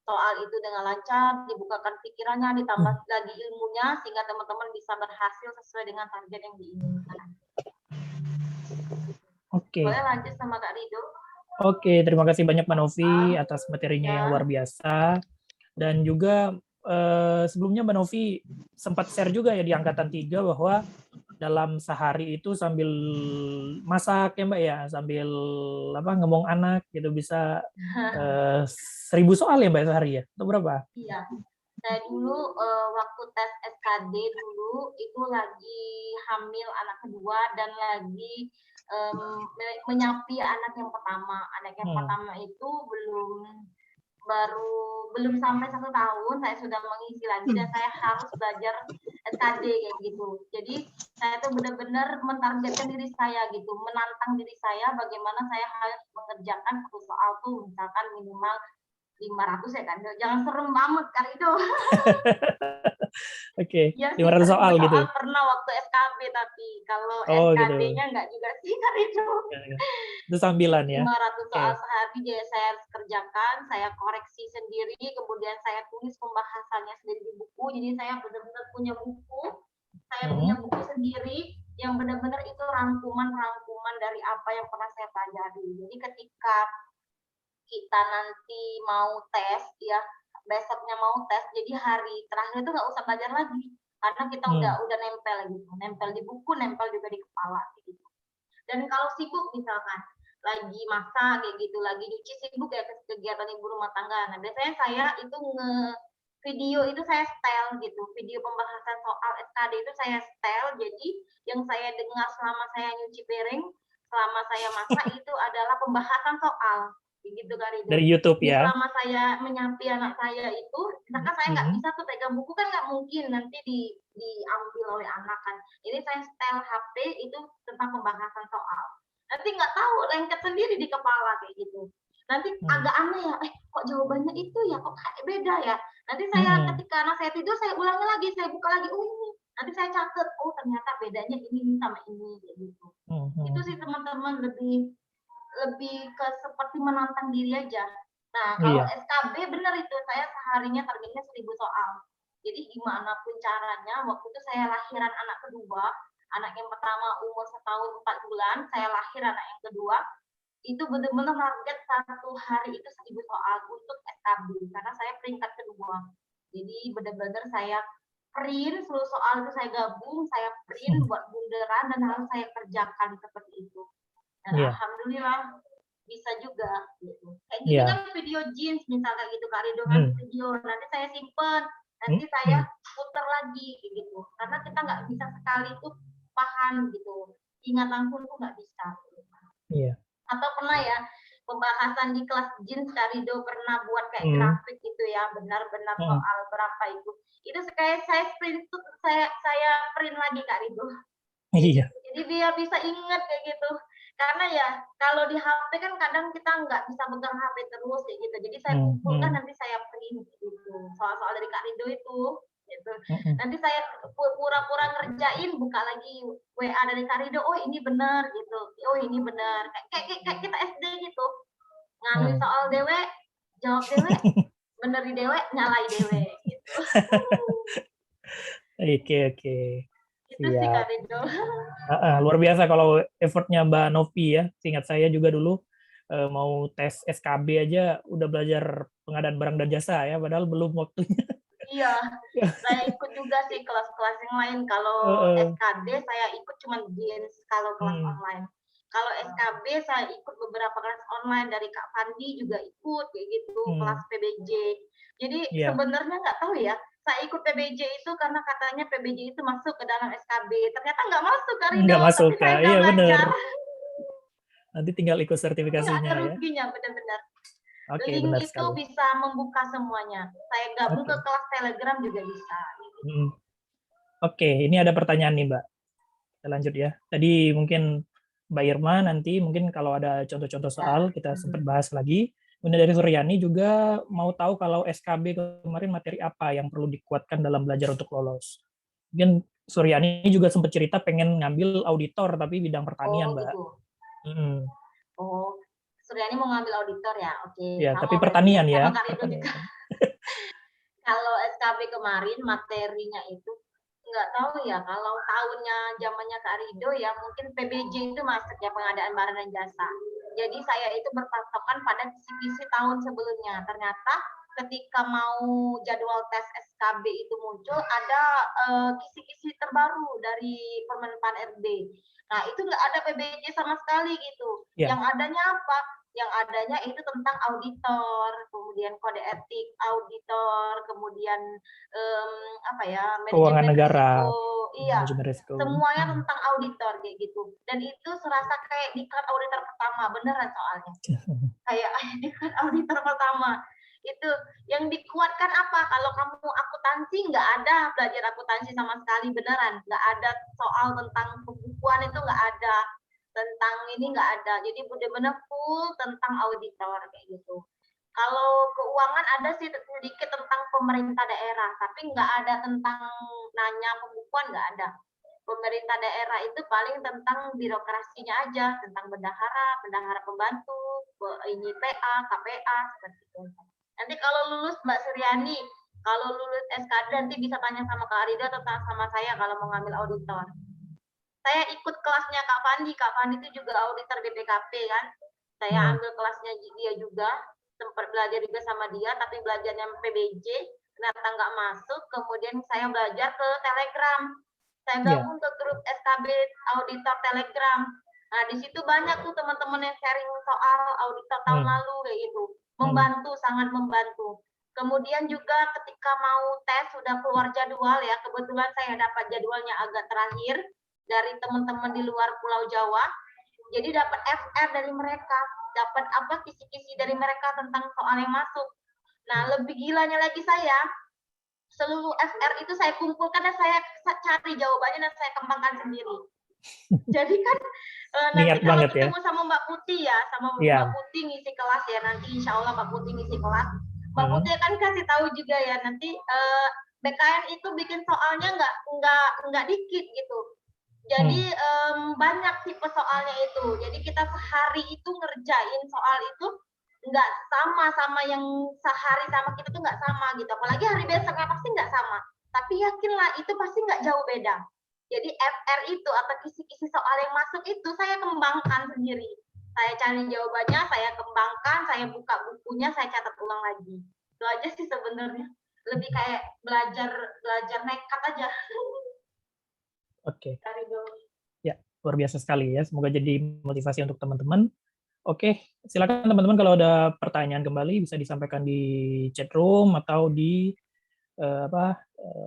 Speaker 2: soal itu dengan lancar, dibukakan pikirannya, ditambah lagi ilmunya, sehingga teman-teman bisa berhasil sesuai dengan target yang diinginkan.
Speaker 1: Oke.
Speaker 2: Boleh lanjut sama Kak Rido?
Speaker 1: Oke, terima kasih banyak Mbak Novi atas materinya yang luar biasa. Dan juga sebelumnya Mbak Novi sempat share juga ya di angkatan 3 bahwa dalam sehari itu sambil masak ya Mbak ya, sambil ngomong anak gitu bisa 1000 soal ya Mbak sehari ya? Atau berapa?
Speaker 2: Iya. Saya dulu waktu tes SKD dulu itu lagi hamil anak kedua dan lagi menyapi anak yang pertama. Anak yang pertama itu belum sampai 1 tahun saya sudah mengisi lagi dan saya harus belajar SKD kayak gitu. Jadi saya tuh benar-benar mentargetkan diri saya gitu, menantang diri saya bagaimana saya harus mengerjakan satu soal tuh misalkan minimal 500 ya kan, jangan serem banget kan itu.
Speaker 1: Oke,
Speaker 2: Ya
Speaker 1: 500 soal gitu.
Speaker 2: Pernah waktu SKB, tapi kalau
Speaker 1: gitu.
Speaker 2: SKD-nya enggak juga sih kan itu.
Speaker 1: Itu sambilan ya.
Speaker 2: 500 soal sehari jadi saya harus kerjakan, saya koreksi sendiri, kemudian saya tulis pembahasannya sendiri di buku. Jadi saya benar-benar punya buku, saya punya buku sendiri yang benar-benar itu rangkuman dari apa yang pernah saya pelajari. Jadi ketika kita nanti mau tes ya, besoknya mau tes, jadi hari terakhir itu nggak usah belajar lagi karena kita udah nempel gitu, nempel di buku, nempel juga di kepala gitu. Dan kalau sibuk misalkan lagi masak kayak gitu, lagi nyuci, sibuk ya kegiatan ibu rumah tangga. Nah biasanya saya itu video itu saya setel gitu, video pembahasan soal SKD itu saya setel, jadi yang saya dengar selama saya nyuci piring, selama saya masak itu adalah pembahasan soal gitu kan itu.
Speaker 1: Dari YouTube ya.
Speaker 2: Selama saya menyapi anak saya itu, misalkan saya nggak bisa tuh pegang buku kan nggak mungkin nanti diambil oleh anak kan. Ini saya setel HP itu tentang pembahasan soal. Nanti nggak tahu lengket sendiri di kepala kayak gitu. Nanti agak aneh ya, kok jawabannya itu ya, kok kayak beda ya. Nanti saya ketika anak saya tidur saya ulangi lagi, saya buka lagi, oh ini. Nanti saya catat, oh ternyata bedanya ini sama ini kayak gitu. Itu sih teman-teman lebih ke seperti menantang diri aja. Nah, kalau SKB benar itu, saya seharinya targetnya 1000 soal. Jadi gimana pun caranya, waktu itu saya lahiran anak kedua, anak yang pertama umur 1 tahun 4 bulan, saya lahir anak yang kedua, itu benar-benar target 1 hari itu 1000 soal untuk SKB, karena saya peringkat kedua. Jadi benar-benar saya print, seluruh soal itu saya gabung, saya print buat bunderan dan harus saya kerjakan seperti itu. Dan alhamdulillah bisa juga gitu. Kayak gitu kan video Jeans misalnya gitu Kak Rido kan video, nanti saya simpen, nanti saya putar lagi gitu. Karena kita nggak bisa sekali itu paham gitu. Ingat langsung tuh nggak bisa. Atau pernah ya pembahasan di kelas Jeans Kak Rido pernah buat kayak grafik gitu ya, benar-benar soal berapa itu. Itu kayak saya print tuh saya print lagi Kak Rido. Jadi biar bisa ingat kayak gitu. Karena ya kalau di HP kan kadang kita nggak bisa pegang HP terus ya gitu. Jadi saya kumpulkan nanti saya print gitu. Soal-soal dari Kak Rido itu gitu. Nanti saya pura-pura ngerjain, buka lagi WA dari Kak Rido, oh ini benar gitu. Oh ini benar. Kayak kita SD gitu. Nganuin soal dewe, jawab dewe, beneri dewe, nyalai dewe gitu.
Speaker 1: Oke.
Speaker 2: Itu sih Kak Rido.
Speaker 1: Luar biasa kalau effortnya Mbak Novi ya. Seingat saya juga dulu mau tes SKB aja udah belajar pengadaan barang dan jasa ya, padahal belum waktunya.
Speaker 2: Iya, saya ikut juga sih kelas-kelas yang lain. Kalau
Speaker 1: Heeh.
Speaker 2: SKD saya ikut cuma jeans kalau kelas online. Kalau SKB saya ikut beberapa kelas online dari Kak Fandi juga ikut kayak gitu, kelas PBJ. Jadi
Speaker 1: Iya.
Speaker 2: sebenarnya nggak tahu ya, saya ikut PBJ itu karena katanya PBJ itu masuk ke dalam SKB. Ternyata nggak masuk, Kak Rido,
Speaker 1: Nggak masuk,
Speaker 2: tapi saya
Speaker 1: Kak.
Speaker 2: udah
Speaker 1: Iya, bener.
Speaker 2: belajar.
Speaker 1: Nanti tinggal ikut
Speaker 2: Nggak
Speaker 1: sertifikasinya
Speaker 2: ada
Speaker 1: ya.
Speaker 2: ruginya, benar-benar.
Speaker 1: Oke,
Speaker 2: Link
Speaker 1: benar
Speaker 2: itu
Speaker 1: sekali.
Speaker 2: bisa membuka semuanya. Saya gabung
Speaker 1: Oke.
Speaker 2: ke kelas Telegram juga bisa.
Speaker 1: Oke, ini ada pertanyaan nih, Mbak. Kita lanjut ya. Tadi mungkin Mbak Irma, nanti mungkin kalau ada contoh-contoh soal kita sempat bahas lagi. Kemudian dari Suryani juga mau tahu kalau SKB kemarin materi apa yang perlu dikuatkan dalam belajar untuk lolos. Mungkin Suryani juga sempat cerita pengen ngambil auditor tapi bidang pertanian, Mbak.
Speaker 2: Gitu.
Speaker 1: Mm-mm.
Speaker 2: Oh, Suryani mau ngambil auditor ya? Oke,
Speaker 1: Ya,
Speaker 2: sama
Speaker 1: tapi
Speaker 2: berarti
Speaker 1: pertanian ya.
Speaker 2: sama Kak Rido
Speaker 1: Pertanian.
Speaker 2: juga. Kalau SKB kemarin materinya itu nggak tahu ya, kalau tahunnya zamannya Kak Rido ya mungkin PBJ itu masuk ya, pengadaan barang dan jasa. Jadi saya itu berpatokan pada kisi-kisi tahun sebelumnya. Ternyata ketika mau jadwal tes SKB itu muncul, ada kisi-kisi terbaru dari Permenpan RB. Nah, itu nggak ada PBJ sama sekali gitu.
Speaker 1: Ya.
Speaker 2: Yang adanya apa? Yang adanya itu tentang auditor, kemudian kode etik auditor, kemudian apa ya,
Speaker 1: Keuangan
Speaker 2: manajemen
Speaker 1: negara.
Speaker 2: risiko, iya,
Speaker 1: Manajemen risiko.
Speaker 2: semuanya tentang auditor kayak gitu. Dan itu serasa kayak diklat auditor pertama, beneran soalnya. Kayak diklat auditor pertama. Itu yang dikuatkan apa? Kalau kamu akuntansi nggak ada belajar akuntansi sama sekali, beneran nggak ada soal tentang pembukuan, itu nggak ada, tentang ini nggak ada. Jadi benar-benar full tentang auditor kayak gitu. Kalau keuangan ada sih sedikit tentang pemerintah daerah, tapi nggak ada tentang nanya pembukuan, nggak ada. Pemerintah daerah itu paling tentang birokrasinya aja, tentang bendahara pembantu, ini PA, KPA, seperti itu. Nanti kalau lulus Mbak Suryani, kalau lulus SKD nanti bisa tanya sama Kak Arida atau sama saya kalau mau ngambil auditor. Saya ikut kelasnya Kak Fandi. Kak Fandi itu juga auditor BPKP kan. Saya ambil kelasnya dia juga, sempat belajar juga sama dia, tapi belajarnya PBJ, ternyata nggak masuk. Kemudian saya belajar ke Telegram. Saya gabung ke grup SKB auditor Telegram. Nah, di situ banyak tuh teman-teman yang sharing soal auditor tahun lalu kayak gitu. Membantu, sangat membantu. Kemudian juga ketika mau tes sudah keluar jadwal ya, kebetulan saya dapat jadwalnya agak terakhir dari teman-teman di luar Pulau Jawa. Jadi dapat FR dari mereka, dapat apa kisi-kisi dari mereka tentang soal yang masuk. Nah, lebih gilanya lagi saya, seluruh FR itu saya kumpulkan dan saya cari jawabannya dan saya kembangkan sendiri. Jadi kan nanti kalau ketemu sama Mbak Putih ya, sama Mbak Putih ngisi kelas ya, nanti insya Allah Mbak Putih ngisi kelas. Mbak Putih kan kasih tahu juga ya, nanti BKN itu bikin soalnya nggak dikit gitu. Jadi banyak tipe soalnya itu. Jadi kita sehari itu ngerjain soal itu nggak sama yang sehari sama kita tuh nggak sama gitu. Apalagi hari besoknya pasti nggak sama. Tapi yakinlah itu pasti nggak jauh beda. Jadi FR itu atau kisi-kisi soal yang masuk itu saya kembangkan sendiri. Saya cari jawabannya, saya kembangkan, saya buka bukunya, saya catat ulang lagi. Itu aja sih sebenarnya. Lebih kayak belajar nekat aja.
Speaker 1: Oke. Ya, luar biasa sekali ya. Semoga jadi motivasi untuk teman-teman. Oke, silakan teman-teman kalau ada pertanyaan kembali bisa disampaikan di chat room atau di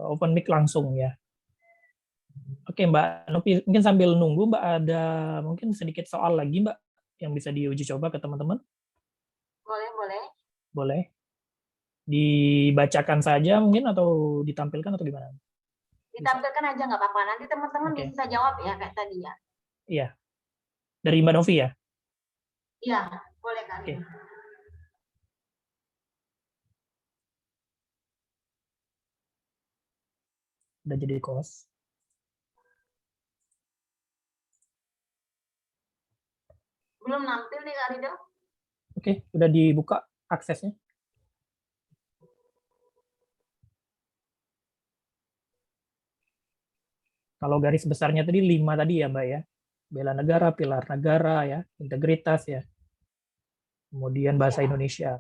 Speaker 1: open mic langsung ya. Oke, Mbak Nopi, mungkin sambil nunggu Mbak ada mungkin sedikit soal lagi Mbak yang bisa diuji coba ke teman-teman.
Speaker 2: Boleh.
Speaker 1: Boleh. Dibacakan saja mungkin atau ditampilkan atau gimana?
Speaker 2: Ditampilkan aja nggak apa-apa. Nanti teman-teman bisa jawab ya kayak tadi ya.
Speaker 1: Iya. Dari Mbak Novi ya?
Speaker 2: Iya, boleh Kak.
Speaker 1: Oke. Udah jadi kos.
Speaker 2: Belum nampil nih Kak Rido.
Speaker 1: Oke, udah dibuka aksesnya. Kalau garis besarnya tadi 5 tadi ya Mbak ya. Bela negara, pilar negara ya, integritas ya. kemudian bahasa Indonesia.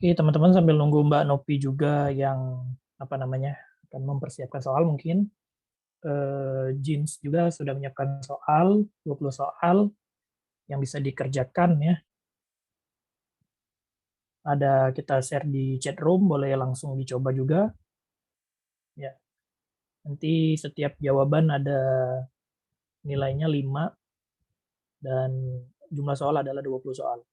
Speaker 1: Oke, teman-teman sambil nunggu Mbak Nopi juga yang apa namanya akan mempersiapkan soal mungkin Jeans juga sudah menyiapkan soal 20 soal yang bisa dikerjakan ya. Ada kita share di chat room, boleh langsung dicoba juga. Ya. Nanti setiap jawaban ada nilainya 5 dan jumlah soal adalah 20 soal.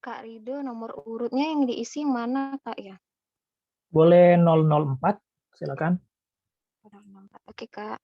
Speaker 3: Kak Rido, nomor urutnya yang diisi yang mana, Kak, ya?
Speaker 1: Boleh 004, silakan.
Speaker 3: Oke, Kak.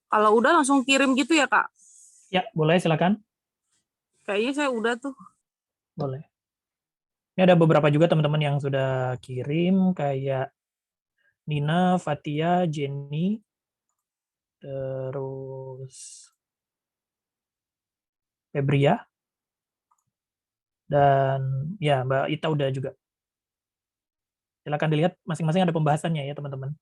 Speaker 4: Kalau udah langsung kirim gitu ya, Kak?
Speaker 1: Ya, boleh silakan.
Speaker 4: Kayaknya saya udah tuh.
Speaker 1: Boleh. Ini ada beberapa juga teman-teman yang sudah kirim, kayak Nina, Fatia, Jenny, terus Febria, dan ya Mbak Ita udah juga. Silakan dilihat, masing-masing ada pembahasannya ya teman-teman.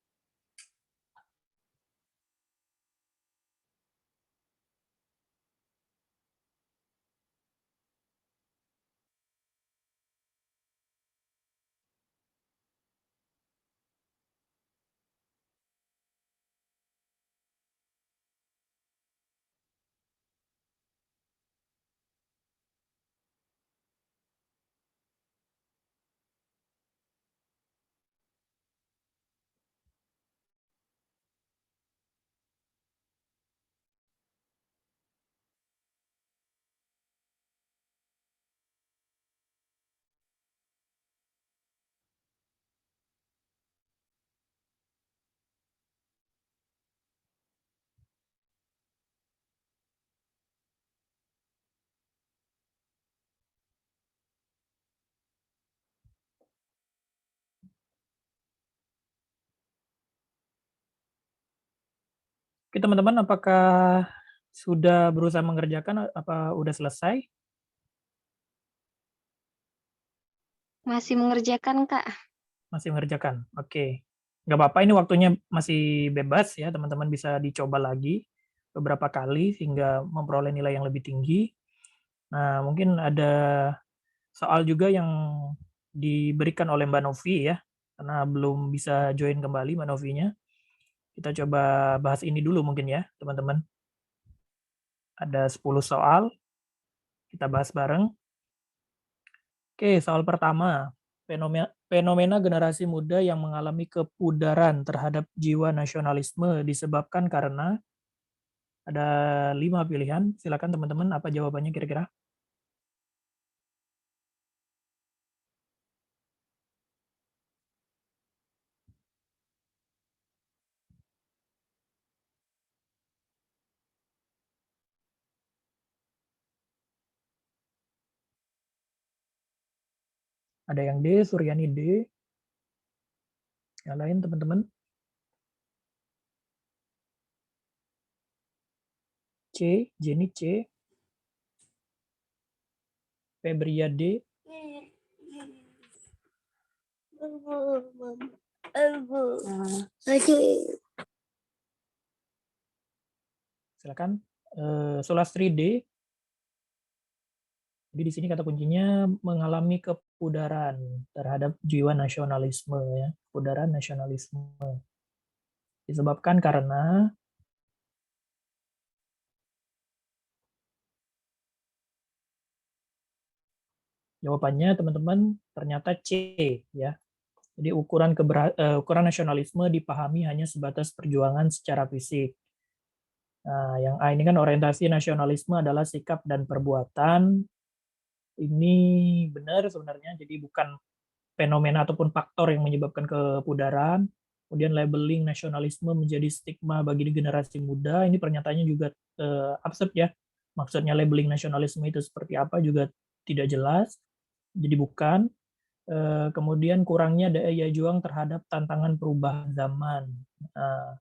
Speaker 1: Oke teman-teman, apakah sudah berusaha mengerjakan, apa udah selesai?
Speaker 3: Masih mengerjakan, Kak.
Speaker 1: Masih mengerjakan, oke. Nggak apa-apa, ini waktunya masih bebas ya, teman-teman bisa dicoba lagi beberapa kali sehingga memperoleh nilai yang lebih tinggi. Nah, mungkin ada soal juga yang diberikan oleh Mbak Novi ya, karena belum bisa join kembali Mbak Novinya. Kita coba bahas ini dulu mungkin ya, teman-teman. Ada 10 soal, kita bahas bareng. Oke, soal pertama. Fenomena generasi muda yang mengalami kepudaran terhadap jiwa nasionalisme disebabkan karena ada 5 pilihan. Silakan teman-teman, apa jawabannya kira-kira? Ada yang D, Suryani D. Yang lain teman-teman? C, Jenny C. Febria D. Silakan. Sulastri D. Jadi di sini kata kuncinya mengalami kepudaran terhadap jiwa nasionalisme ya, kepudaran nasionalisme. Disebabkan karena jawabannya teman-teman ternyata C ya. Jadi ukuran nasionalisme dipahami hanya sebatas perjuangan secara fisik. Nah, yang A ini kan orientasi nasionalisme adalah sikap dan perbuatan. Ini benar sebenarnya, jadi bukan fenomena ataupun faktor yang menyebabkan kepudaran. Kemudian labeling nasionalisme menjadi stigma bagi generasi muda. Ini pernyataannya juga absurd ya. Maksudnya labeling nasionalisme itu seperti apa juga tidak jelas. Jadi bukan. Kemudian kurangnya daya juang terhadap tantangan perubahan zaman. Nah,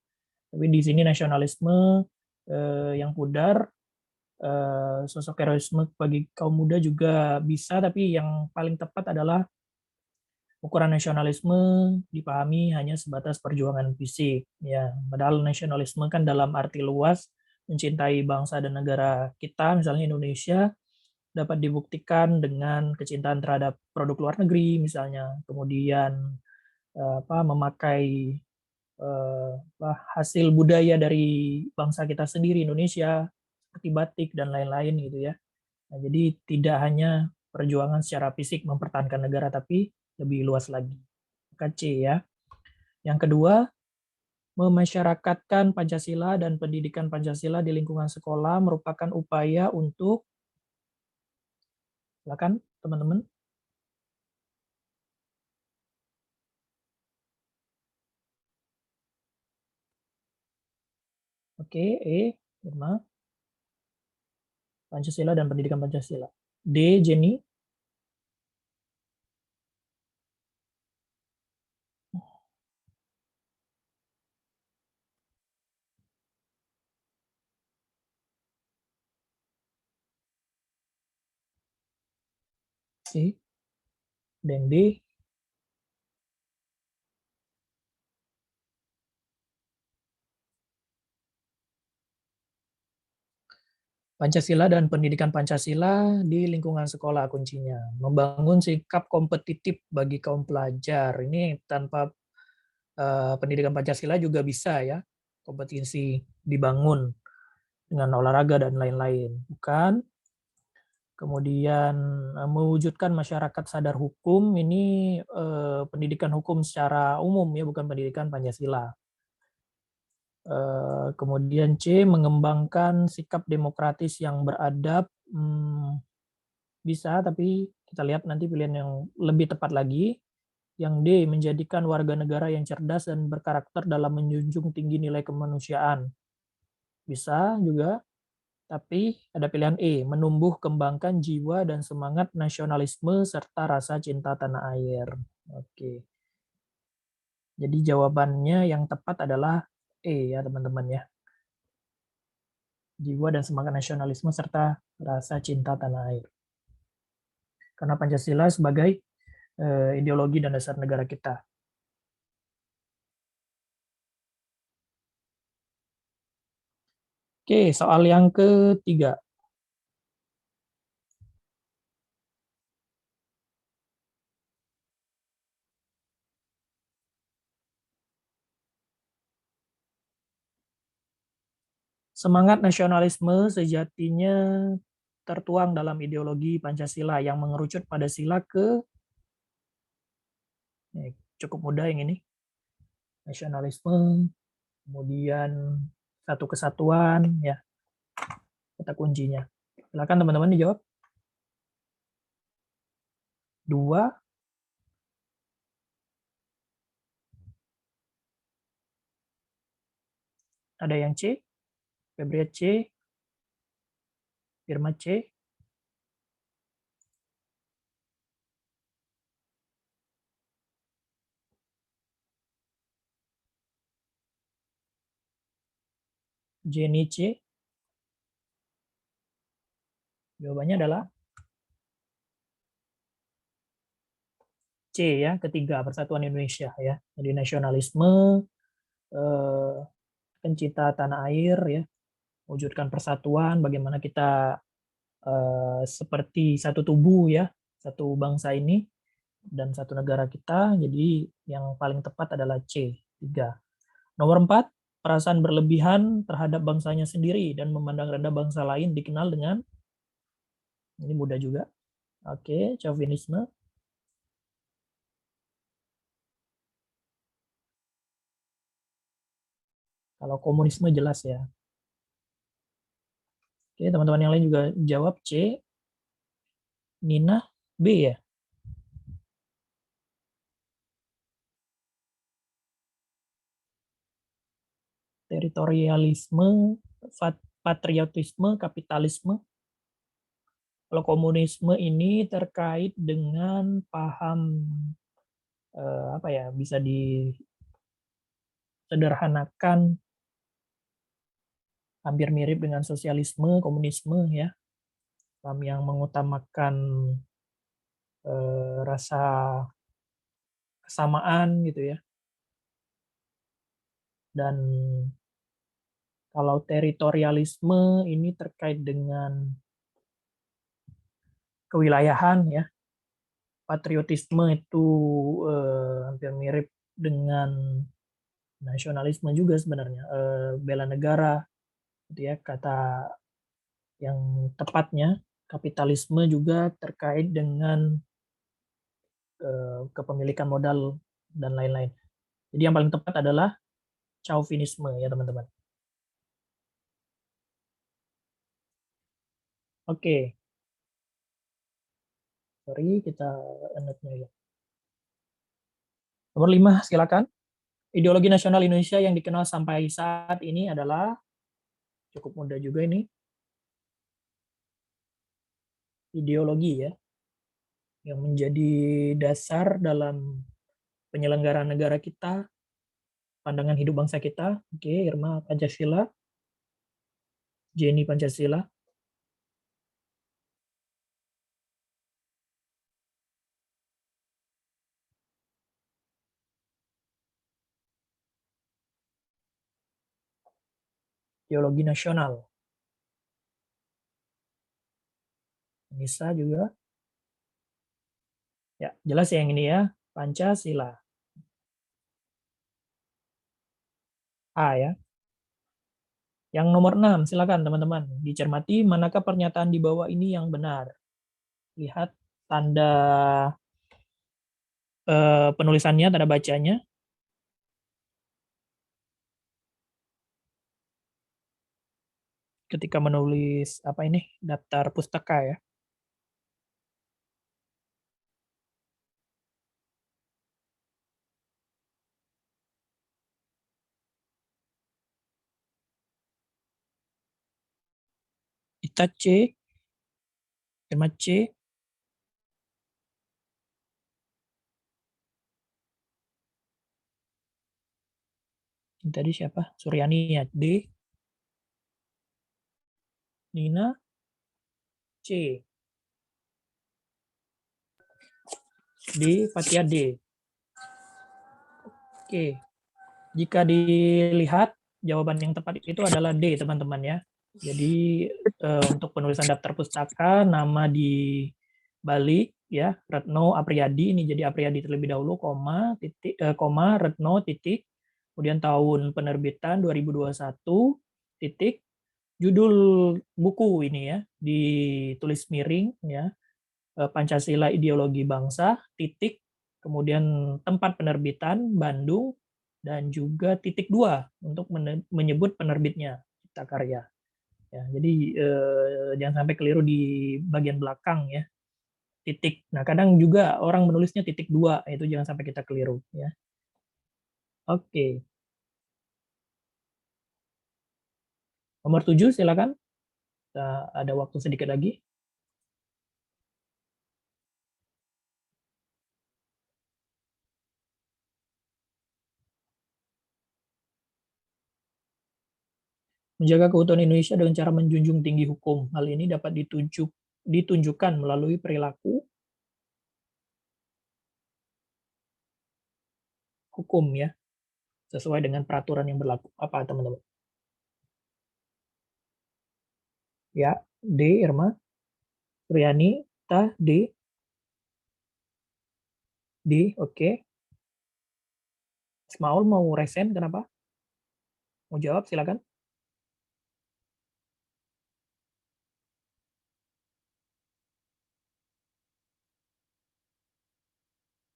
Speaker 1: tapi di sini nasionalisme yang pudar, sosok heroisme bagi kaum muda juga bisa, tapi yang paling tepat adalah ukuran nasionalisme dipahami hanya sebatas perjuangan fisik. Ya, padahal nasionalisme kan dalam arti luas mencintai bangsa dan negara kita, misalnya Indonesia, dapat dibuktikan dengan kecintaan terhadap produk luar negeri, misalnya, kemudian memakai hasil budaya dari bangsa kita sendiri Indonesia, seperti batik dan lain-lain gitu ya. Nah, jadi tidak hanya perjuangan secara fisik mempertahankan negara, tapi lebih luas lagi. Maka C ya. Yang kedua, memasyarakatkan Pancasila dan pendidikan Pancasila di lingkungan sekolah merupakan upaya untuk, silakan teman-teman. Oke, E, Irma. Pancasila dan pendidikan Pancasila. D. Jenny. C. Dan D. Pancasila dan pendidikan Pancasila di lingkungan sekolah kuncinya. Membangun sikap kompetitif bagi kaum pelajar. Ini tanpa pendidikan Pancasila juga bisa ya, kompetisi dibangun dengan olahraga dan lain-lain. Bukan. Kemudian mewujudkan masyarakat sadar hukum, ini pendidikan hukum secara umum ya, bukan pendidikan Pancasila. Kemudian C, mengembangkan sikap demokratis yang beradab. Bisa, tapi kita lihat nanti pilihan yang lebih tepat lagi. Yang D, menjadikan warga negara yang cerdas dan berkarakter dalam menjunjung tinggi nilai kemanusiaan. Bisa juga, tapi ada pilihan E, menumbuh kembangkan jiwa dan semangat nasionalisme serta rasa cinta tanah air. Oke. Jadi jawabannya yang tepat adalah E ya teman-teman ya. Jiwa dan semangat nasionalisme serta rasa cinta tanah air. Karena Pancasila sebagai ideologi dan dasar negara kita. Oke, soal yang ketiga. Semangat nasionalisme sejatinya tertuang dalam ideologi Pancasila yang mengerucut pada sila cukup mudah yang ini. Nasionalisme, kemudian satu kesatuan, ya, kata kuncinya. Silakan teman-teman dijawab. 2. Ada yang C, Febria C, Firma C, Jenny C. Jawabannya adalah C ya, ketiga, Persatuan Indonesia ya. Jadi nasionalisme, pencinta tanah air ya, wujudkan persatuan, bagaimana kita seperti satu tubuh ya, satu bangsa ini dan satu negara kita. Jadi yang paling tepat adalah C, 3. Nomor 4, perasaan berlebihan terhadap bangsanya sendiri dan memandang rendah bangsa lain dikenal dengan, ini mudah juga. Oke, chauvinisme. Kalau komunisme jelas ya. Oke, teman-teman yang lain juga jawab C. Nina B ya. Teritorialisme, patriotisme, kapitalisme. Kalau komunisme ini terkait dengan paham apa ya, bisa disederhanakan hampir mirip dengan sosialisme, komunisme ya. Paham yang mengutamakan rasa kesamaan gitu ya. Dan kalau teritorialisme ini terkait dengan kewilayahan ya. Patriotisme itu hampir mirip dengan nasionalisme juga sebenarnya, bela negara gitu ya kata yang tepatnya. Kapitalisme juga terkait dengan kepemilikan modal dan lain-lain. Jadi yang paling tepat adalah chauvinisme ya teman-teman. Oke. Sorry, kita enaknya ya. Nomor 5, silakan. Ideologi nasional Indonesia yang dikenal sampai saat ini adalah, cukup mudah juga ini, ideologi ya, yang menjadi dasar dalam penyelenggaraan negara kita, pandangan hidup bangsa kita. Oke, Irma Pancasila, Jenny Pancasila. Ideologi nasional. Nisa juga. Ya, jelas ya yang ini ya, Pancasila. A ya. Yang nomor 6, silakan teman-teman. Dicermati manakah pernyataan di bawah ini yang benar. Lihat tanda penulisannya, tanda bacanya. Ketika menulis apa ini, daftar pustaka ya. Kita C, tema C. Ini tadi siapa? Suryani ya. D. Nina. C. D. Fatia D. Oke. Jika dilihat, jawaban yang tepat itu adalah D, teman-teman ya. Jadi untuk penulisan daftar pustaka, nama di Bali ya, Retno Apriyadi, ini jadi Apriyadi terlebih dahulu, koma, titik, koma, Retno, titik, kemudian tahun penerbitan 2021, titik, judul buku ini ya, ditulis miring ya, Pancasila Ideologi Bangsa, titik, kemudian tempat penerbitan Bandung, dan juga titik 2 untuk menyebut penerbitnya Cipta Karya. Ya, jadi jangan sampai keliru di bagian belakang ya, titik. Nah, kadang juga orang menulisnya titik 2, itu jangan sampai kita keliru ya. Oke. Nomor 7 silakan. Ada waktu sedikit lagi. Menjaga keutuhan Indonesia dengan cara menjunjung tinggi hukum. Hal ini dapat ditunjukkan melalui perilaku hukum ya, sesuai dengan peraturan yang berlaku. Apa teman-teman? Ya, D, Irma. Suryani, Ta, D. D, oke. Ismaul mau resen, kenapa? Mau jawab, silakan.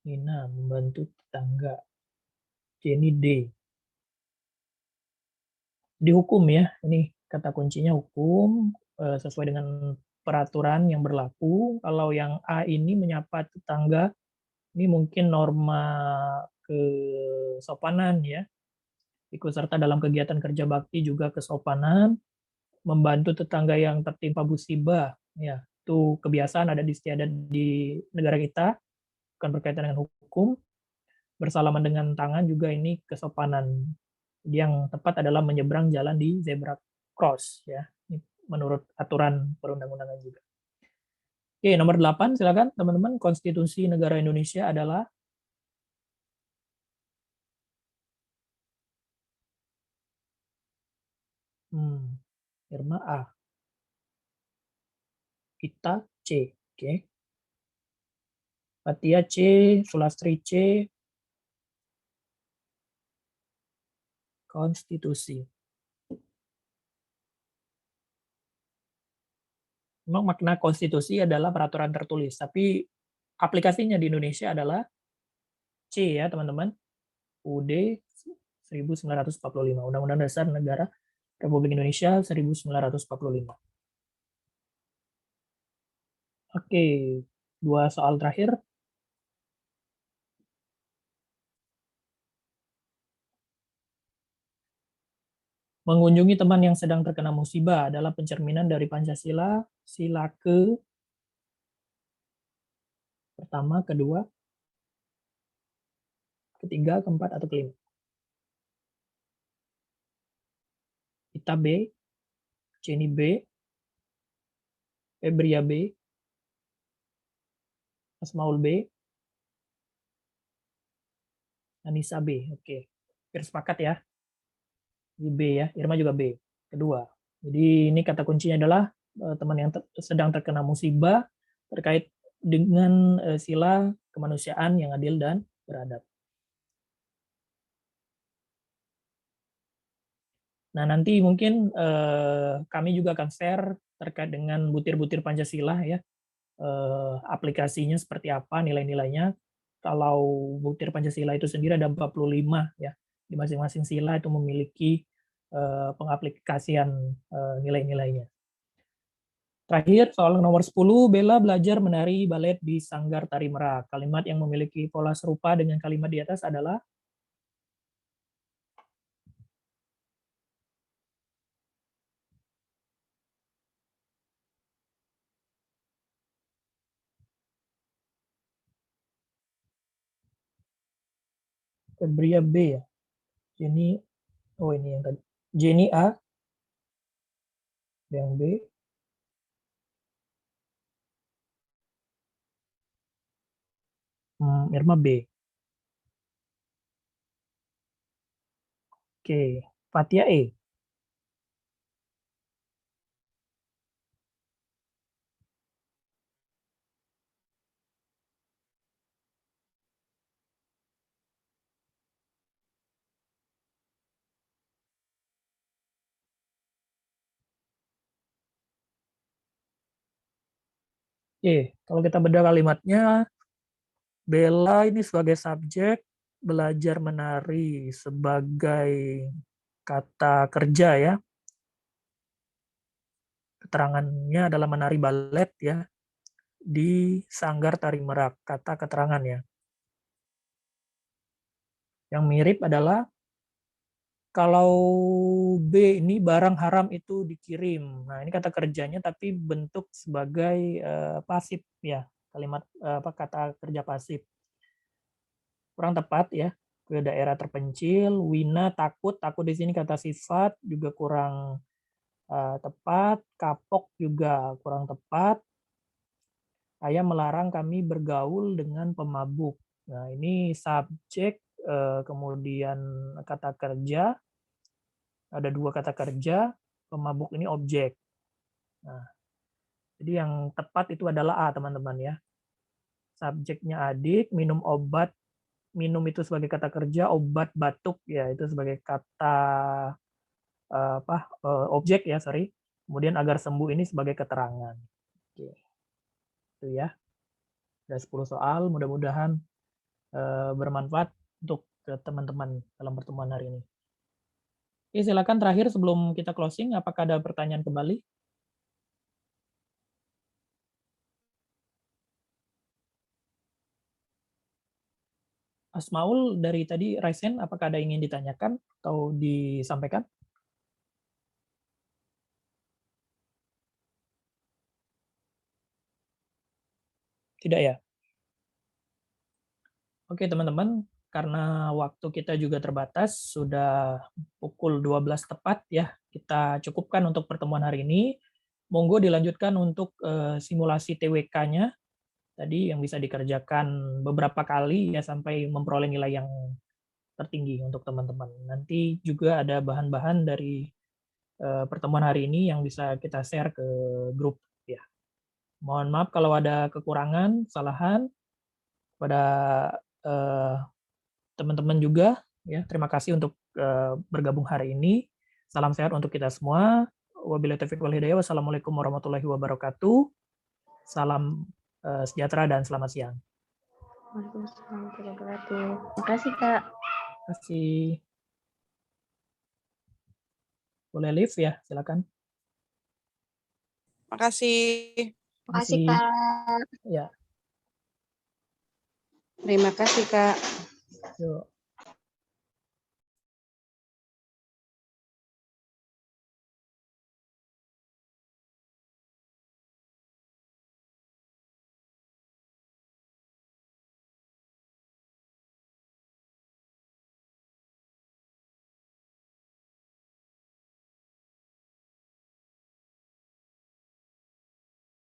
Speaker 1: Nina, membantu tetangga. Jenny, D. Dihukum ya, ini kata kuncinya hukum, sesuai dengan peraturan yang berlaku. Kalau yang A ini menyapa tetangga, ini mungkin norma kesopanan ya. Ikut serta dalam kegiatan kerja bakti juga kesopanan, membantu tetangga yang tertimpa musibah, ya itu kebiasaan ada di istiadat di negara kita, bukan berkaitan dengan hukum. Bersalaman dengan tangan juga ini kesopanan. Yang tepat adalah menyeberang jalan di zebra cross ya, ini menurut aturan perundang-undangan juga. Oke, nomor 8 silakan teman-teman. Konstitusi negara Indonesia adalah Irma A. Kita C. Oke. Fatia C, Sulastri C. Konstitusi. Memang makna konstitusi adalah peraturan tertulis, tapi aplikasinya di Indonesia adalah C ya teman-teman. UUD 1945, Undang-Undang Dasar Negara Republik Indonesia 1945. Oke, 2 soal terakhir. Mengunjungi teman yang sedang terkena musibah adalah pencerminan dari Pancasila, sila ke Pertama, kedua, ketiga, keempat, atau kelima? Ita B, Jenny B, Febria B, Asmaul B, Anissa B. Oke, hampir sepakat ya. Di B ya, Irma juga B. Kedua. Jadi ini kata kuncinya adalah teman yang sedang terkena musibah terkait dengan sila kemanusiaan yang adil dan beradab. Nah, nanti mungkin kami juga akan share terkait dengan butir-butir Pancasila ya. Aplikasinya seperti apa, nilai-nilainya. Kalau butir Pancasila itu sendiri ada 45 ya. Di masing-masing sila itu memiliki pengaplikasian nilai-nilainya. Terakhir, soal nomor 10, Bella belajar menari balet di Sanggar Tari Merak. Kalimat yang memiliki pola serupa dengan kalimat di atas adalah Febria B ya. Jenny, oh ini yang tadi. Jenny A, yang B. Irma B. Oke, Fatia E. Oke, kalau kita bedah kalimatnya, Bella ini sebagai subjek, belajar menari sebagai kata kerja ya. Keterangannya adalah menari balet ya di Sanggar Tari Merak, kata keterangan ya. Yang mirip adalah kalau B ini barang haram itu dikirim. Nah, ini kata kerjanya tapi bentuk sebagai pasif ya, kalimat kata kerja pasif. Kurang tepat ya, ke daerah terpencil. Wina takut di sini kata sifat juga kurang tepat. Kapok juga kurang tepat. Ayah melarang kami bergaul dengan pemabuk. Nah, ini subjek, kemudian kata kerja. Ada 2 kata kerja, pemabuk ini objek. Nah, jadi yang tepat itu adalah A, teman-teman ya. Subjeknya adik, minum obat, minum itu sebagai kata kerja, obat batuk ya itu sebagai kata objek ya, sorry. Kemudian agar sembuh ini sebagai keterangan. Oke. Itu ya. Ada 10 soal, mudah-mudahan bermanfaat untuk teman-teman dalam pertemuan hari ini. Oke, silakan terakhir sebelum kita closing, apakah ada pertanyaan kembali? Asmaul dari tadi Raisen, apakah ada yang ingin ditanyakan atau disampaikan? Tidak ya? Oke teman-teman, karena waktu kita juga terbatas, sudah pukul 12 tepat ya, kita cukupkan untuk pertemuan hari ini. Monggo dilanjutkan untuk simulasi TWK-nya, tadi yang bisa dikerjakan beberapa kali ya sampai memperoleh nilai yang tertinggi untuk teman-teman. Nanti juga ada bahan-bahan dari pertemuan hari ini yang bisa kita share ke grup ya. Mohon maaf kalau ada kekurangan, kesalahan pada teman-teman juga ya. Terima kasih untuk bergabung hari ini. Salam sehat untuk kita semua. Wabillahi taufiq wal hidayah. Wassalamualaikum warahmatullahi wabarakatuh. Salam sejahtera dan selamat siang.
Speaker 3: Waalaikumsalam warahmatullahi wabarakatuh. Makasih, Kak.
Speaker 1: Terima kasih. Boleh live ya, silakan.
Speaker 4: Makasih.
Speaker 3: Makasih, Kak.
Speaker 1: Ya.
Speaker 4: Terima kasih, Kak.
Speaker 1: Yuk.